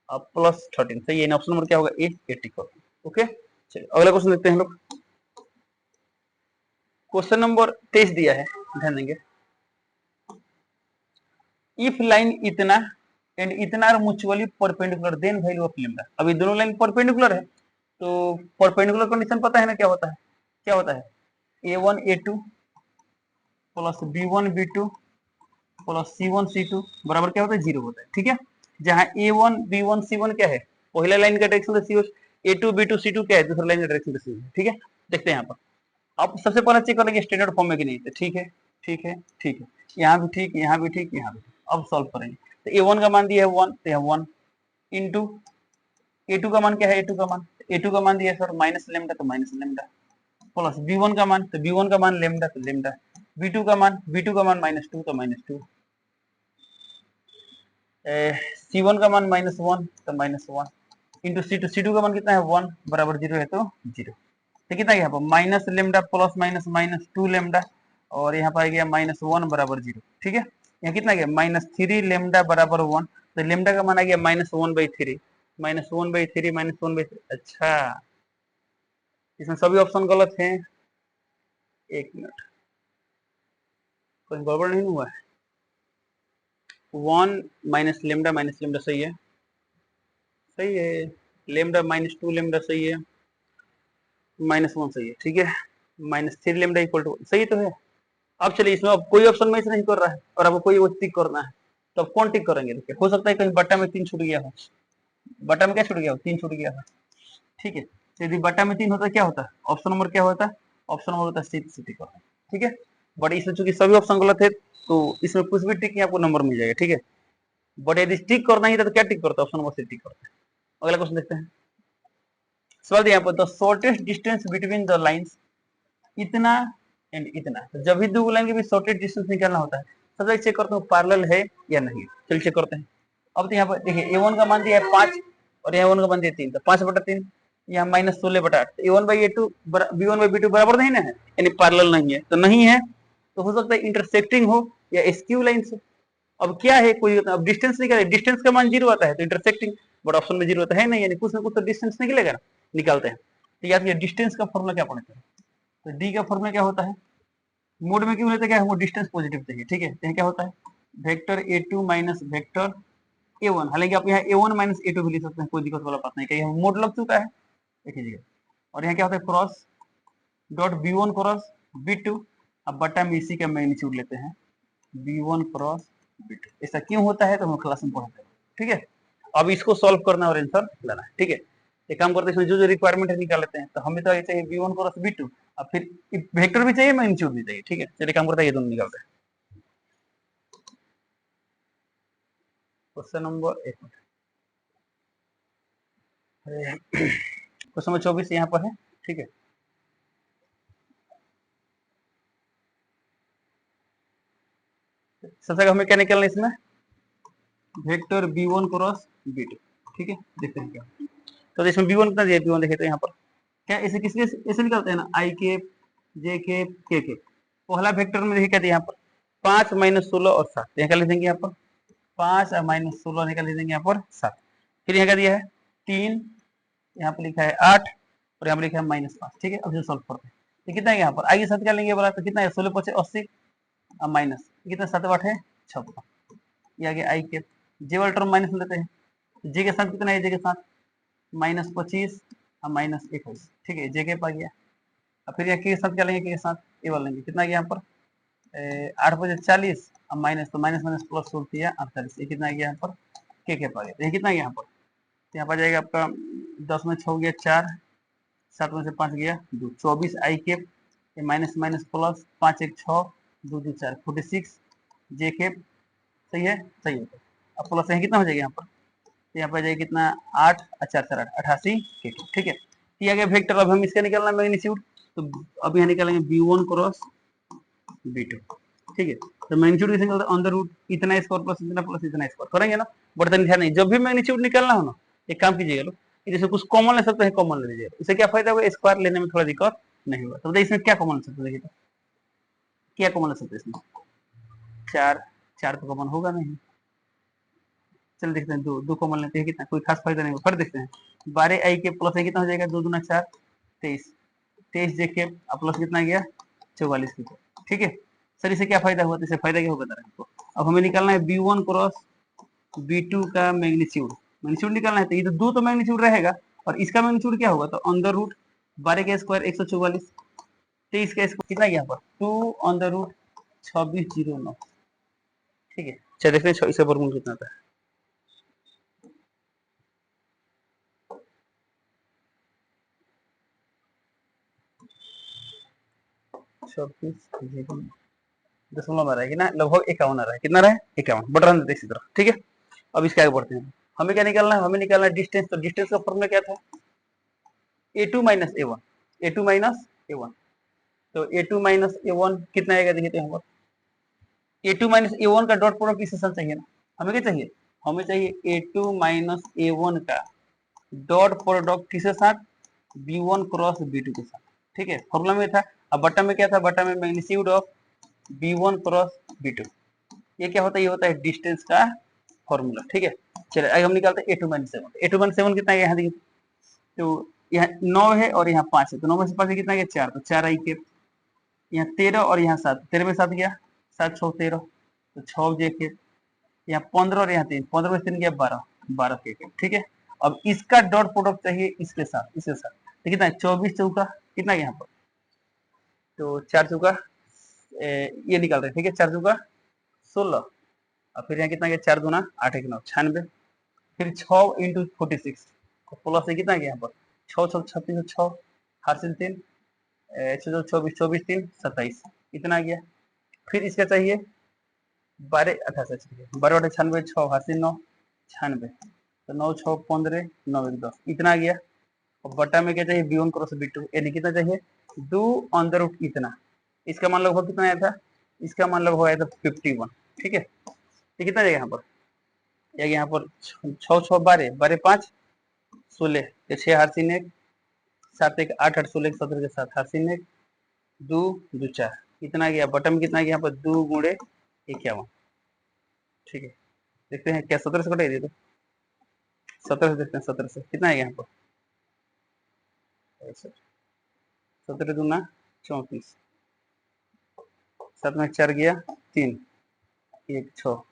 प्लस 13, सही है, ऑप्शन नंबर क्या होगा ए 84। ओके चलिए अगला क्वेश्चन देखते हैं हम लोग। क्वेश्चन नंबर 23 दिया है, ध्यान देंगे। इफ लाइन इतना एंड इतना are mutually perpendicular then value of lambda. अब ये दोनों लाइन परपेंडिकुलर है, तो परपेंडिकुलर कंडीशन पता है ना क्या होता है, क्या होता है a1 a2 plus b1 b2 plus c1 c2 बराबर क्या होता है 0 होता है, ठीक है। जहां a1 b1 c1 क्या है पहला लाइन का direction c a2 b2 c2 क्या है दूसरा लाइन का डायरेक्शन c है, ठीक है। देखते हैं यहाँ पर, अब सबसे पहले चेक करेंगे स्टैंडर्ड फॉर्म में कि नहीं, तो ठीक है ठीक है ठीक है, यहाँ भी ठीक, यहाँ भी ठीक, यहाँ भी ठीक। अब सॉल्व करेंगे, तो a1 का मान दिया है 1, तो यहाँ 1 इंटू a2 का मान क्या है, a2 का मान, a2 का मान दिया है सर माइनस लेमडा, तो माइनस लेमडा प्लस b1 का मान, तो b1 का मान लेमडा, तो लेमडा, b2 का मान -2, तो -2, c1 का मान -1, तो -1 इंटू c2 का मान कितना है 1 बराबर 0 है, तो 0, तो कितना यहाँ पर minus lambda plus minus -2 lambda और यहाँ पर आ गया -1 बराबर 0, ठीक है। यहाँ कितना गया -3 लेमडा बराबर 1, तो लेमडा का मान आ गया -1/3, -1/3 अच्छा इसमें सभी ऑप्शन गलत हैं, एक मिनट कुछ गड़बड़ नहीं हुआ है, 1 माइनस लेमडा सही है, सही है, लेमडा -2 लेमडा सही है, -1 सही है, ठीक है, -3 लेमडा इक्वल टू सही तो है। अब चलिए इसमें अब कोई ऑप्शन मैच नहीं कर रहा है और आपको कोई वो टिक करना है, तो अब कौन टिक करेंगे, देखिए हो सकता है कहीं बट्टा में 3 छूट गया हो, बट्टा में क्या छूट गया हो 3 छूट गया हो, ठीक है। तो यदि बट्टा में 3 होता है क्या होता है ऑप्शन नंबर क्या होता है, ऑप्शन नंबर होता है सी टिक करना, ठीक है। बट इसमें चूंकि सभी ऑप्शन गलत है तो इसमें कुछ भी टिक आपको नंबर मिल जाएगा, ठीक है। बट यदि टिक करना ही था तो क्या टिक करता है ऑप्शन नंबर सी टिक करता है। अगला क्वेश्चन देखते हैं, सवाल यहाँ पर the shortest distance between the lines इतना एंड इतना, तो जब भी दो लाइन के बीच शॉर्टेस्ट डिस्टेंस निकालना होता है सबसे चेक करता हूँ पैरेलल है या नहीं। चलिए चेक करते हैं। अब तो यहाँ पर देखिए A1 का मान दिया है 5 और यहाँ A1 का मान दिया 3, तो 5/3 यहाँ -16/8, A1/A2 B1/B2 बराबर नहीं ना है, यानी पैरेलल नहीं है, तो नहीं है तो हो सकता है इंटरसेक्टिंग हो या स्क्यू लाइन से। अब क्या है, कोई अब डिस्टेंस निकाले, डिस्टेंस का मान 0 आता है तो इंटरसेक्टिंग, बट ऑप्शन में 0 तो है नहीं, यानी कुछ ना कुछ तो डिस्टेंस निकलेगा ना। निकालते हैं, तो याद रखिए डिस्टेंस का फॉर्मूला क्या पढ़ते हैं, तो डी का फॉर्मूला क्या होता है, मोड में क्यों लेते क्या है, वो डिस्टेंस पॉजिटिव चाहिए, ठीक है। यहाँ क्या होता है vector A2 minus vector A1, हालांकि आप यहाँ A1 माइनस A2 भी लिख सकते हैं, कोई दिक्कत वाला बात नहीं, कहीं मोड लग चुका है देखिए। और यहाँ क्या होता है cross dot B1 cross B2, अब बटा में इसी का मैग्नीट्यूड लेते हैं B1 क्रॉस B2। ऐसा क्यों होता है तो हम क्लास में पढ़ते हैं, ठीक है। अब इसको सॉल्व करना और आंसर लाना है, ठीक है। एक काम करते हैं, इसमें जो जो रिक्वायरमेंट है निकाल लेते हैं। तो हमें तो ये चाहिए B1 क्रॉस B2, अब फिर वेक्टर भी चाहिए मैग्नीट्यूड भी चाहिए, ठीक है। चलिए काम करते हैं, ये दोनों निकालते हैं। क्वेश्चन नंबर 1, क्वेश्चन नंबर 24 यहाँ पर है, ठीक है। सबसे हमें क्या निकालना है इसमें, वेक्टर B1 क्रॉस B2, ठीक है। देखते हैं क्या, तो इसमें B1 कितना दिया, B1 देखे तो यहाँ पर क्या ऐसे किसके ऐसे निकालते हैं ना, I के J के K के। पहला वेक्टर में देखिए क्या दिया यहाँ पर 5 - 16 और 7, यहाँ क्या लिख देंगे यहाँ पर 5 और -16 निकाल देंगे यहाँ पर 7। फिर यहाँ क्या दिया है 3, यहाँ पर लिखा है 8 और यहाँ पर लिखा है -5, ठीक है। अब जो सॉल्व करते हैं तो कितना है यहाँ पर आगे 7 क्या लेंगे बोला, तो कितना है 16 × 5 = 80 और माइनस कितना 7 8 है 56, ये आगे आई के जे वाला टर्म माइनस में लेते हैं, जे के साथ कितना है, जे के साथ -25 और -21, ठीक है। जे के पा गया। अब फिर यहाँ के साथ क्या लेंगे, के साथ ए वाला लेंगे, कितना गया यहाँ पर 8 × 5 = 40 और माइनस, तो माइनस माइनस प्लस 48, ये कितना गया यहाँ पर के पा गया। तो ये कितना गया यहाँ पर, यहाँ पर जाएगा आपका 10 में 6 गया 4, 7 में से 5 गया 2, 24 आई के माइनस माइनस प्लस 5 1 6 2 2 4 46 जे के, सही है, सही है। अब प्लस यहाँ कितना हो जाएगा यहाँ पर, तो यहाँ पर जाएगा कितना 8 और 4 4 8 88 के, ठीक है। दिया गया वेक्टर, अब हम इसका निकालना मैग्नीट्यूड, तो अब यहाँ निकालेंगे B1 क्रॉस B2, ठीक है। तो मैग्नीट्यूड कैसे निकलता है, अंडर रूट इतना स्क्वायर प्लस इतना प्लस इतना स्क्वायर करेंगे ना, बट ध्यान नहीं, जब भी मैग्नीट्यूड निकालना हो ना एक काम कीजिएगा लोग, जैसे कुछ कॉमन ले सकते हैं, कॉमन ले लीजिएगा, इससे क्या फायदा होगा, स्क्वायर लेने में थोड़ा दिक्कत नहीं होगा। तो बताइए इसमें क्या कॉमन ले सकते हैं, देखिए क्या कॉमन ले सकते हैं इसमें, 4 तो कॉमन होगा नहीं, चल देखते हैं, दो कॉमन लेते हैं, कितना कोई खास फायदा नहीं होगा, फिर देखते हैं 12 आई के प्लस कितना हो जाएगा 2 दूना 4 23, 23 जे के प्लस कितना गया 44 के, ठीक है। सर इससे क्या फायदा हुआ, तो इससे फायदा क्या होगा बता रहे हैं। अब हमें निकालना है B1 क्रॉस B2 का मैग्नीट्यूड, मैग्नीट्यूड निकालना है, तो ये तो 2 तो मैग्नीट्यूड रहेगा और इसका मैग्नीट्यूड क्या होगा, तो अंडर रूट 12 का स्क्वायर 144, 23 का स्क्वायर कितना यहाँ पर 2 अंडर रूट 2609, ठीक है। चलिए देखते हैं इसका वर्गमूल कितना आता है, 26 दशमलव में रहेगी ना, लगभग 51 आ रहा है, कितना रहा है 51, बट रहने देते इसी तरह, ठीक है। अब इसके आगे बढ़ते हैं, हमें क्या निकालना है, हमें निकालना है डिस्टेंस, तो डिस्टेंस का फॉर्मूला क्या था A2 minus A1, A2 minus A1, तो A2 माइनस A1 कितना आएगा देखिए, यहाँ पर A2 माइनस A1 का डॉट प्रोडक्ट किसके साथ चाहिए ना, हमें क्या चाहिए, हमें चाहिए A2 माइनस A1 का डॉट प्रोडक्ट किसके साथ B1 क्रॉस B2 के साथ, ठीक है। फॉर्मूला में था, अब बटा में क्या था, बटा में magnitude of B1 cross B2, ये क्या होता है, ये होता है डिस्टेंस का फॉर्मूला, ठीक है। चलिए आगे हम निकालते हैं A2 माइनस 7, A2 माइनस 7 कितना है यहाँ देखिए, तो यहाँ 9 है और यहाँ 5 है, तो 9 में से 5 कितना गया 4, तो 4 आई के, यहाँ 13 और यहाँ 7, 13 में 7 गया 7 6 13, तो 6 जे के, यहाँ 15 और यहाँ 3, 15 में 3 गया 12, 12 के, ठीक है। अब इसका डॉट प्रोडक्ट चाहिए इसके साथ, तो कितना है 24 चौका कितना यहाँ पर, तो 4 चौका ये निकाल रहे हैं, ठीक है, 4 चौका 16 और फिर यहाँ कितना गया 4 दूना 8 1 9 96, फिर 6 इंटू 46, तो प्लस है कितना गया यहाँ पर 6 6 36 6 हासिल 3 24 24 3 27, इतना गया। फिर इसका चाहिए 12 28 12 बटे 96 6 हासिल 9 96, तो 9 6 15 9 1 10, इतना गया। और बटा में क्या चाहिए b1 क्रॉस b2, यानी कितना चाहिए 2 ऑन द रूट इतना। इसका मान लगभग कितना आया था, इसका मान लगभग आया था 51। ठीक है, ये कितना जाएगा यहाँ पर, यहाँ पर 6 6 12 12 5 16 6 हार 3 1 7 1 8 8 16 17 के 7 हार 3 1 2 2 4 कितना गया, बटन कितना गया यहाँ पर 2 गुणे 51। ठीक है, देखते हैं क्या 17 से कटेगा, ये तो 17 से देखते हैं, 17 से कितना है यहाँ पर 17 दूना 34, 7 में 4 गया 3 1 6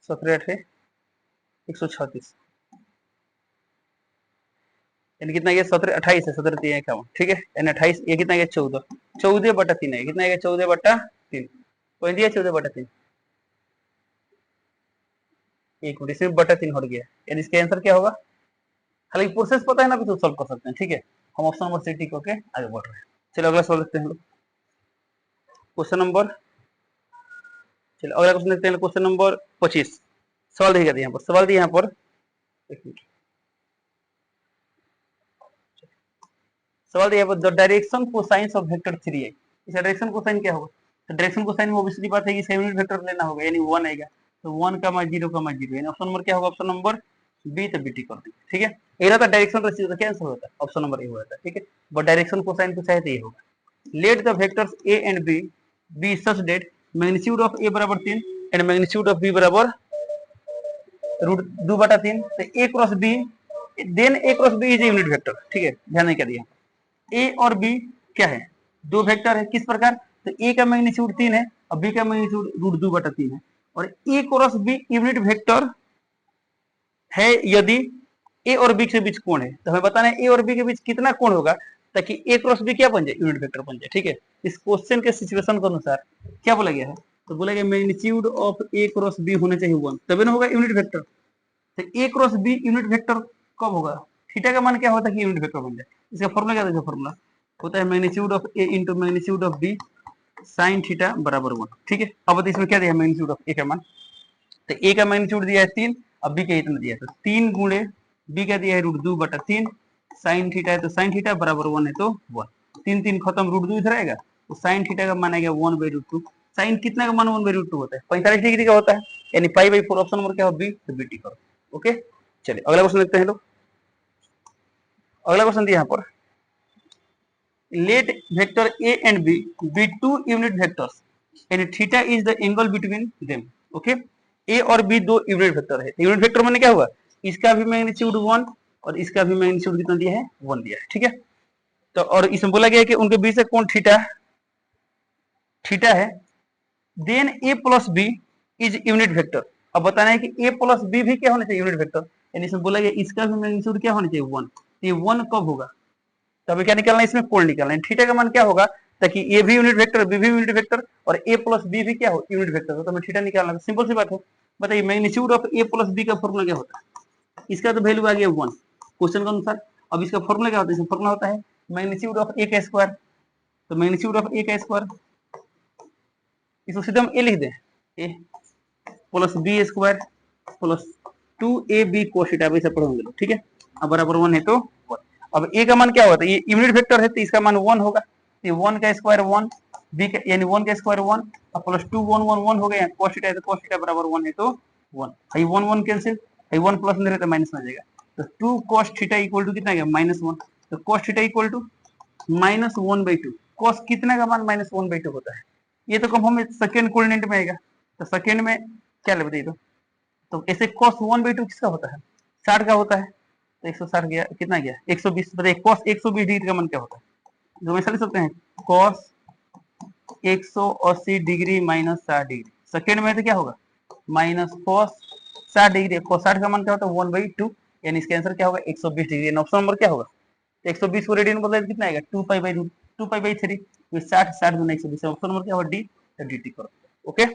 17 8 136, यानी कितना गया 17 28 है, 17 3 51। ठीक है, यानी 28, ये कितना गया 14 14 बटा 3 है, कितना गया 14 बटा 3, कोई दिया 14 बटा 3, एक मिनट इसमें बटा 3 हो गया, यानी इसका आंसर क्या होगा, हालांकि प्रोसेस पता है ना भी तो सॉल्व कर सकते हैं। ठीक है, हम ऑप्शन नंबर सी टिक करके आगे बढ़ रहे हैं। चलो अगला सवाल देखते हैं, क्वेश्चन नंबर, चलो अगला क्वेश्चन देखते हैं, क्वेश्चन नंबर 25। सवाल देखिए यहाँ पर, सवाल दिया यहाँ पर, एक मिनट, सवाल दिया the direction cosine of vector 3i। इसका डायरेक्शन कोसाइन क्या होगा, तो डायरेक्शन कोसाइन में ऑब्वियसली बात है कि इसका यूनिट वेक्टर लेना होगा, यानी 1 आएगा, तो 1 का 0 का 0, यानी ऑप्शन नंबर क्या होगा, ऑप्शन नंबर बी, तो बीटी कर देंगे। ठीक है, ये रहता डायरेक्शन रेशियो, तो क्या आंसर होता है, ऑप्शन नंबर ए होता है। ठीक है, बट डायरेक्शन कोसाइन पूछा है तो ये होगा। Let the vectors A and B be such that magnitude of A बराबर 3 एंड मैग्नीट्यूड ऑफ बी बराबर रूट 2 बटा 3, तो A cross B, then A cross B is a unit vector. ठीक है, ध्यान नहीं कर दिया, ए और बी क्या है, दो वेक्टर है, किस प्रकार, तो ए का मैग्नीट्यूड 3 है और बी का मैग्नीट्यूड रूट 2 बटा 3 है, और ए क्रॉस बी यूनिट वेक्टर है यदि ए और बी के बीच कोण है, तो हमें बताना है ए और बी के बीच कितना कोण होगा ताकि ए क्रॉस बी क्या बन जाए, यूनिट वेक्टर बन जाए। ठीक है, इस क्वेश्चन के सिचुएशन के अनुसार क्या बोला गया है, तो बोला गया magnitude of A cross B होना चाहिए 1, तभी ना होगा यूनिट वेक्टर। तो A cross B unit vector कब होगा, थीटा का मान क्या होता है कि यूनिट वेक्टर बन जाए। इसका फॉर्मूला क्या है, फॉर्मूला होता है magnitude of A into magnitude of B sine theta बराबर 1। ठीक है, अब इसमें क्या दिया मैग्नीट्यूड ऑफ ए का मान, तो ए का मैग्नीट्यूड दिया है 3, अब बी का इतना दिया है, तो 3 गुणे बी का दिया है रूट 2 बटा 3 साइन थीटा है, तो साइन थीटा बराबर 1 है, तो 1 3 3 खत्म, रूट 2 इधर आएगा, तो साइन थीटा का मान आएगा 1/√2। साइन कितना का मान 1/√2 होता है, 45 डिग्री का होता है, यानी π/4 ऑप्शन नंबर क्या हो बी, तो बीटी करो। ओके, चलिए अगला क्वेश्चन देखते हैं लोग। अगला क्वेश्चन दिया यहाँ पर, let vector a and b be two unit vectors and theta is the angle between them। okay, a और b दो यूनिट वेक्टर है, यूनिट वेक्टर मैंने क्या हुआ, इसका भी मैग्नीट्यूड 1 और इसका भी मैग्नीट्यूड कितना दिया है, 1 दिया है। ठीक है, तो और इसमें बोला गया है कि उनके बीच से कोण थीटा थीटा है, then a plus b is unit vector. अब बताना है कि a प्लस b भी क्या होना चाहिए, यूनिट वेक्टर, यानी इसमें बोला गया इसका भी मैग्नीट्यूड क्या होना चाहिए 1, ये 1 कब होगा, तभी क्या निकालना है, इसमें कोण निकालना है, थीटा का मान क्या होगा ताकि ए भी यूनिट वेक्टर बी भी यूनिट वेक्टर और ए प्लस बी भी क्या हो यूनिट वेक्टर, तो हमें थीटा निकालना है, सिंपल सी बात है। बताइए magnitude of A plus B का फॉर्मूला क्या होता है, इसका तो वैल्यू आ गया 1 क्वेश्चन के अनुसार। अब इसका फॉर्मूला क्या होता है, इसका फॉर्मूला होता है मैग्नीट्यूड ऑफ ए का स्क्वायर, तो मैग्नीट्यूड ऑफ ए का स्क्वायर, इसको सीधे हम ए लिख दें, A plus B square plus 2ab cos theta, वैसे पढ़ोगे। ठीक है, अब बराबर 1 है तो 1। अब ए का मान क्या होता है, ये यूनिट वेक्टर है तो इसका मान 1 होगा, तो 1 का स्क्वायर 1, बी का यानी 1 का स्क्वायर 1 और प्लस 2 1 1 1 हो गया, cos थीटा है तो cos थीटा बराबर 1 है तो 1, है 1 1 कैंसिल, है 1 प्लस में रहता माइनस में आ जाएगा, तो 2 cos थीटा इक्वल टू कितना आ गया -1, तो cos theta equal to -1/2, cos कितना का मान -1/2 होता है, ये तो कम हम सेकंड कोऑर्डिनेट में आएगा, तो सेकंड में क्या ले बताइए, तो ऐसे cos 1/2 किसका होता है, 60 का होता है, तो 160 गया, कितना गया 120, बताइए cos 120 डिग्री का मान क्या होता है, जो हमेशा लिख सकते हैं cos 180 degree minus 60 degree, second में तो क्या होगा माइनस cos 60 डिग्री, cos 60 का मान क्या होता है 1/2, यानी इसका आंसर क्या होगा 120 डिग्री, ऑप्शन नंबर क्या होगा, 120 को रेडियन बदले कितना आएगा 2π/3, 60 60 गुना 120, ऑप्शन नंबर क्या होगा डी, तो dt करो। ओके,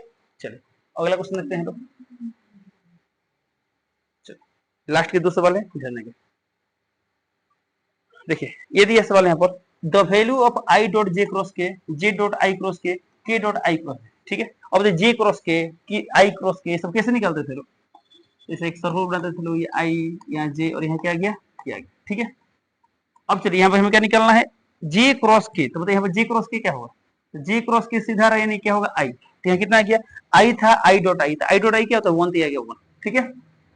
चलिए अगला क्वेश्चन देखते हैं लोग, लास्ट के 2 सवाल है ध्यान देंगे। देखिए ये दिया सवाल यहाँ पर, the value of I dot J cross के, जे डॉट आई क्रॉस के डॉट आई क्रॉस, ठीक है। अब जे क्रॉस के, की आई क्रॉस के, सब कैसे निकालते थे लोग, जैसे एक सर्कल बनाते थे लोग, ये आई, यहाँ जे, और यहाँ क्या गया, क्या गया, ठीक है। अब चलिए यहाँ पे हमें क्या निकालना है, जे क्रॉस के, तो बताइए यहाँ पे जे क्रॉस के क्या होगा, तो जे क्रॉस के सीधा रहा, यानी क्या होगा आई, तो यहाँ कितना आ गया, आई था, आई डॉट आई था, आई डॉट आई क्या होता है, 1 तो आ गया 1, ठीक है।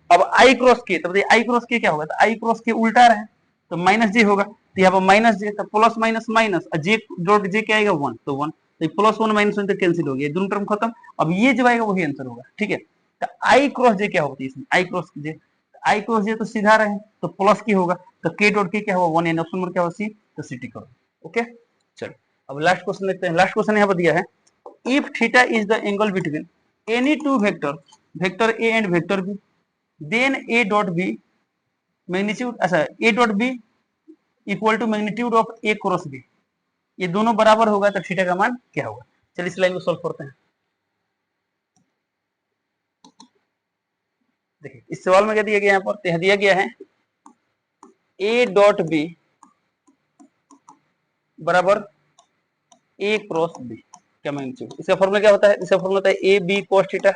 अब आई क्रॉस के, तो बताइए आई क्रॉस के क्या होगा, तो आई क्रॉस के उल्टा रहा है, तो माइनस जे होगा, तो यहाँ पर माइनस जे, तो plus minus minus, J dot J क्या आएगा 1, तो 1, तो प्लस 1 माइनस 1 तो कैंसिल हो गया, दोनों टर्म खत्म। अब ये जब आएगा वही आंसर होगा, ठीक है। तो आई क्रॉस जे क्या होगा इसमें, आई क्रॉस जे, आई क्रॉस जे तो सीधा रहे, तो प्लस की होगा, तो के डॉट के क्या होगा 1, यानी ऑप्शन नंबर क्या होगा सी, तो सी टिक करो, ओके। चलो अब लास्ट क्वेश्चन देखते हैं। लास्ट क्वेश्चन यहाँ पर दिया है, if theta is the angle between any two vector, vector A and vector B, then A dot B magnitude, अच्छा A dot B equal to magnitude of A cross B, ये दोनों बराबर होगा तो थीटा का मान क्या होगा। चलिए इस लाइन को सॉल्व करते हैं। देखिए इस सवाल में क्या दिया गया, यहाँ पर तो दिया गया है ए डॉट बी बराबर ए क्रॉस बी क्या मैग्नीट्यूड, इसका फॉर्मूला क्या होता है, इसका फॉर्मूला होता है ए बी कॉस थीटा,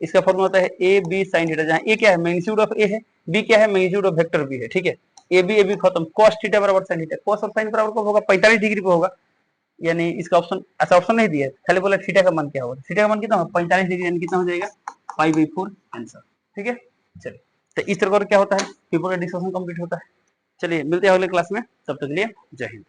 इसका फॉर्मूला होता है ए बी साइन थीटा, जहां ए क्या है मैग्नीट्यूड ऑफ ए है, बी क्या है मैग्नीट्यूड ऑफ वेक्टर बी है, ठीक है। ए बी खत्म, कॉस थीटा बराबर साइन थीटा, कॉस और साइन बराबर कब होगा, 45 डिग्री पे होगा, यानी इसका ऑप्शन, अच्छा ऑप्शन नहीं दिया है, खाली बोला थीटा का मान क्या होगा, थीटा का मान कितना होगा 45 डिग्री, यानी कितना हो जाएगा π/4 आंसर, ठीक है। चलिए तो इस तरह क्या होता है, पेपर का डिस्कशन कंप्लीट होता है। चलिए मिलते हैं अगले क्लास में, तब तक के लिए जय हिंद।